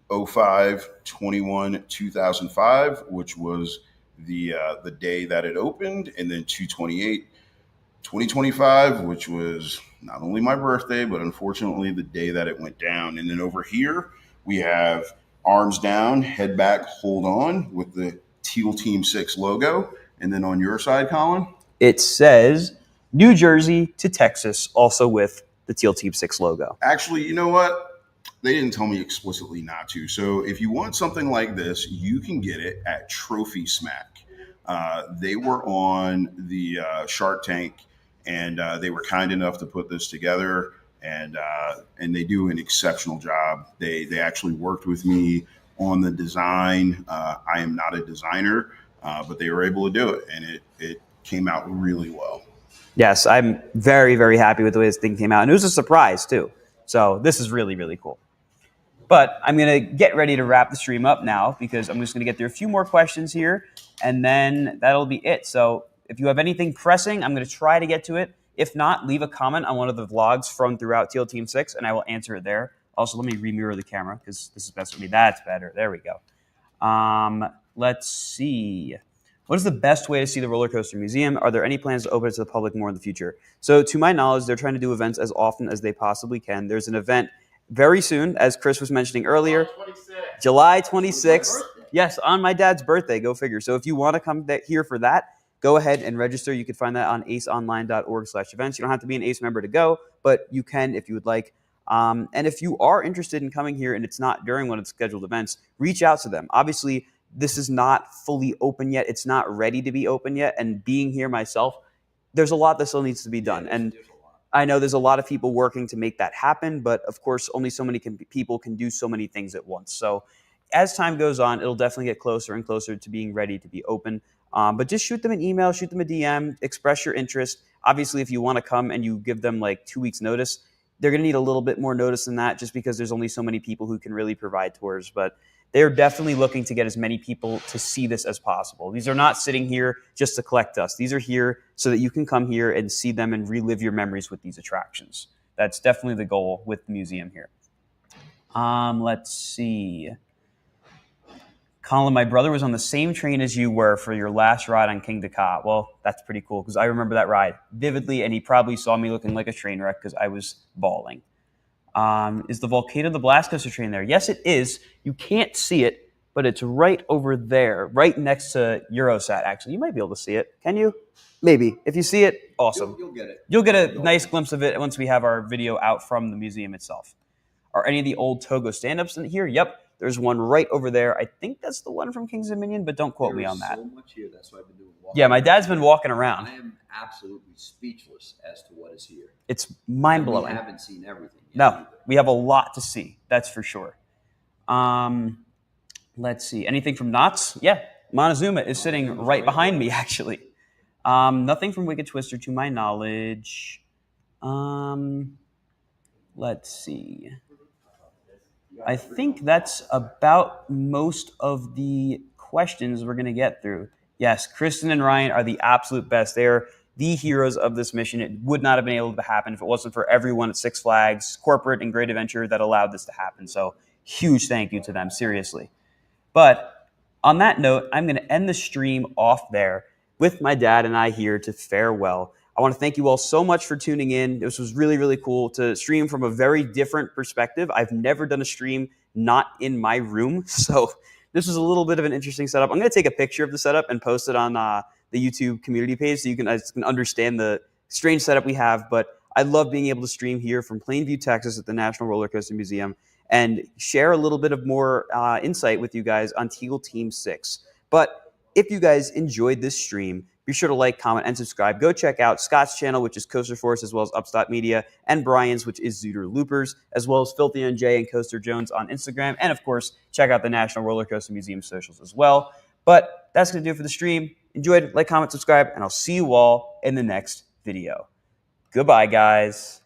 05/21/2005, which was the day that it opened. And then 2/28/2025, which was not only my birthday, but unfortunately the day that it went down. And then over here, we have arms down, head back, hold on with the Teal Team 6 logo. And then on your side, Colin? It says New Jersey to Texas, also with the Teal Team 6 logo. Actually, you know what? They didn't tell me explicitly not to. So if you want something like this, you can get it at Trophy Smack. They were on the Shark Tank, and they were kind enough to put this together. And they do an exceptional job. They actually worked with me on the design. I am not a designer, but they were able to do it, and it came out really well. Yes, I'm very, very happy with the way this thing came out. And it was a surprise, too. So this is really, really cool. But I'm going to get ready to wrap the stream up now because I'm just going to get through a few more questions here, and then that'll be it. So if you have anything pressing, I'm going to try to get to it. If not, leave a comment on one of the vlogs from throughout Teal Team 6, and I will answer it there. Also, let me re-mirror the camera because this is best for me. That's better. There we go. Let's see. What is the best way to see the roller coaster museum? Are there any plans to open it to the public more in the future? So to my knowledge, they're trying to do events as often as they possibly can. There's an event very soon, as Chris was mentioning earlier. July 26th. Yes, on my dad's birthday. Go figure. So if you want to come here for that, go ahead and register. You can find that on aceonline.org/events. You don't have to be an ACE member to go, but you can if you would like. And if you are interested in coming here and it's not during one of the scheduled events, reach out to them. Obviously, this is not fully open yet. It's not ready to be open yet. And being here myself, there's a lot that still needs to be done. And I know there's a lot of people working to make that happen, but of course, only so many people can do so many things at once. So as time goes on, it'll definitely get closer and closer to being ready to be open. But just shoot them an email, shoot them a DM, express your interest. Obviously, if you want to come and you give them like 2 weeks notice, they're going to need a little bit more notice than that just because there's only so many people who can really provide tours. But they're definitely looking to get as many people to see this as possible. These are not sitting here just to collect dust. These are here so that you can come here and see them and relive your memories with these attractions. That's definitely the goal with the museum here. Let's see. Colin, my brother was on the same train as you were for your last ride on Kingda. Well, that's pretty cool because I remember that ride vividly, and he probably saw me looking like a train wreck because I was bawling. Is the Volcano the Blast Coaster train there? Yes, it is. You can't see it, but it's right over there, right next to Eurosat, actually. You might be able to see it. Can you? Maybe. If you see it, awesome. You'll get it. You'll get a nice glimpse of it once we have our video out from the museum itself. Are any of the old Togo stand-ups in here? Yep. There's one right over there. I think that's the one from King's Dominion, but don't quote me on that. There's so much here. That's why I've been doing walking. Yeah, my dad's been walking around. I am absolutely speechless as to what is here. It's mind-blowing. We haven't seen everything yet. No, either. we have a lot to see. That's for sure. Let's see. Anything from Knott's? Yeah, Montezuma is sitting right behind me, actually. Nothing from Wicked Twister to my knowledge. Let's see. I think that's about most of the questions we're going to get through. Yes, Kristen and Ryan are the absolute best. They're the heroes of this mission. It would not have been able to happen if it wasn't for everyone at Six Flags, corporate, and Great Adventure that allowed this to happen. So huge thank you to them, seriously. But on that note, I'm going to end the stream off there with my dad and I here to farewell. I want to thank you all so much for tuning in. This was really, really cool to stream from a very different perspective. I've never done a stream not in my room, so this was a little bit of an interesting setup. I'm going to take a picture of the setup and post it on the YouTube community page so you can understand the strange setup we have. But I love being able to stream here from Plainview, Texas at the National Roller Coaster Museum and share a little bit of more insight with you guys on Teal Team 6. But if you guys enjoyed this stream, be sure to like, comment, and subscribe. Go check out Scott's channel, which is Coaster Force, as well as Upstart Media, and Brian's, which is Zooter Loopers, as well as Filthy NJ and Coaster Jones on Instagram. And, of course, check out the National Roller Coaster Museum socials as well. But that's going to do it for the stream. Enjoyed, like, comment, subscribe, and I'll see you all in the next video. Goodbye, guys.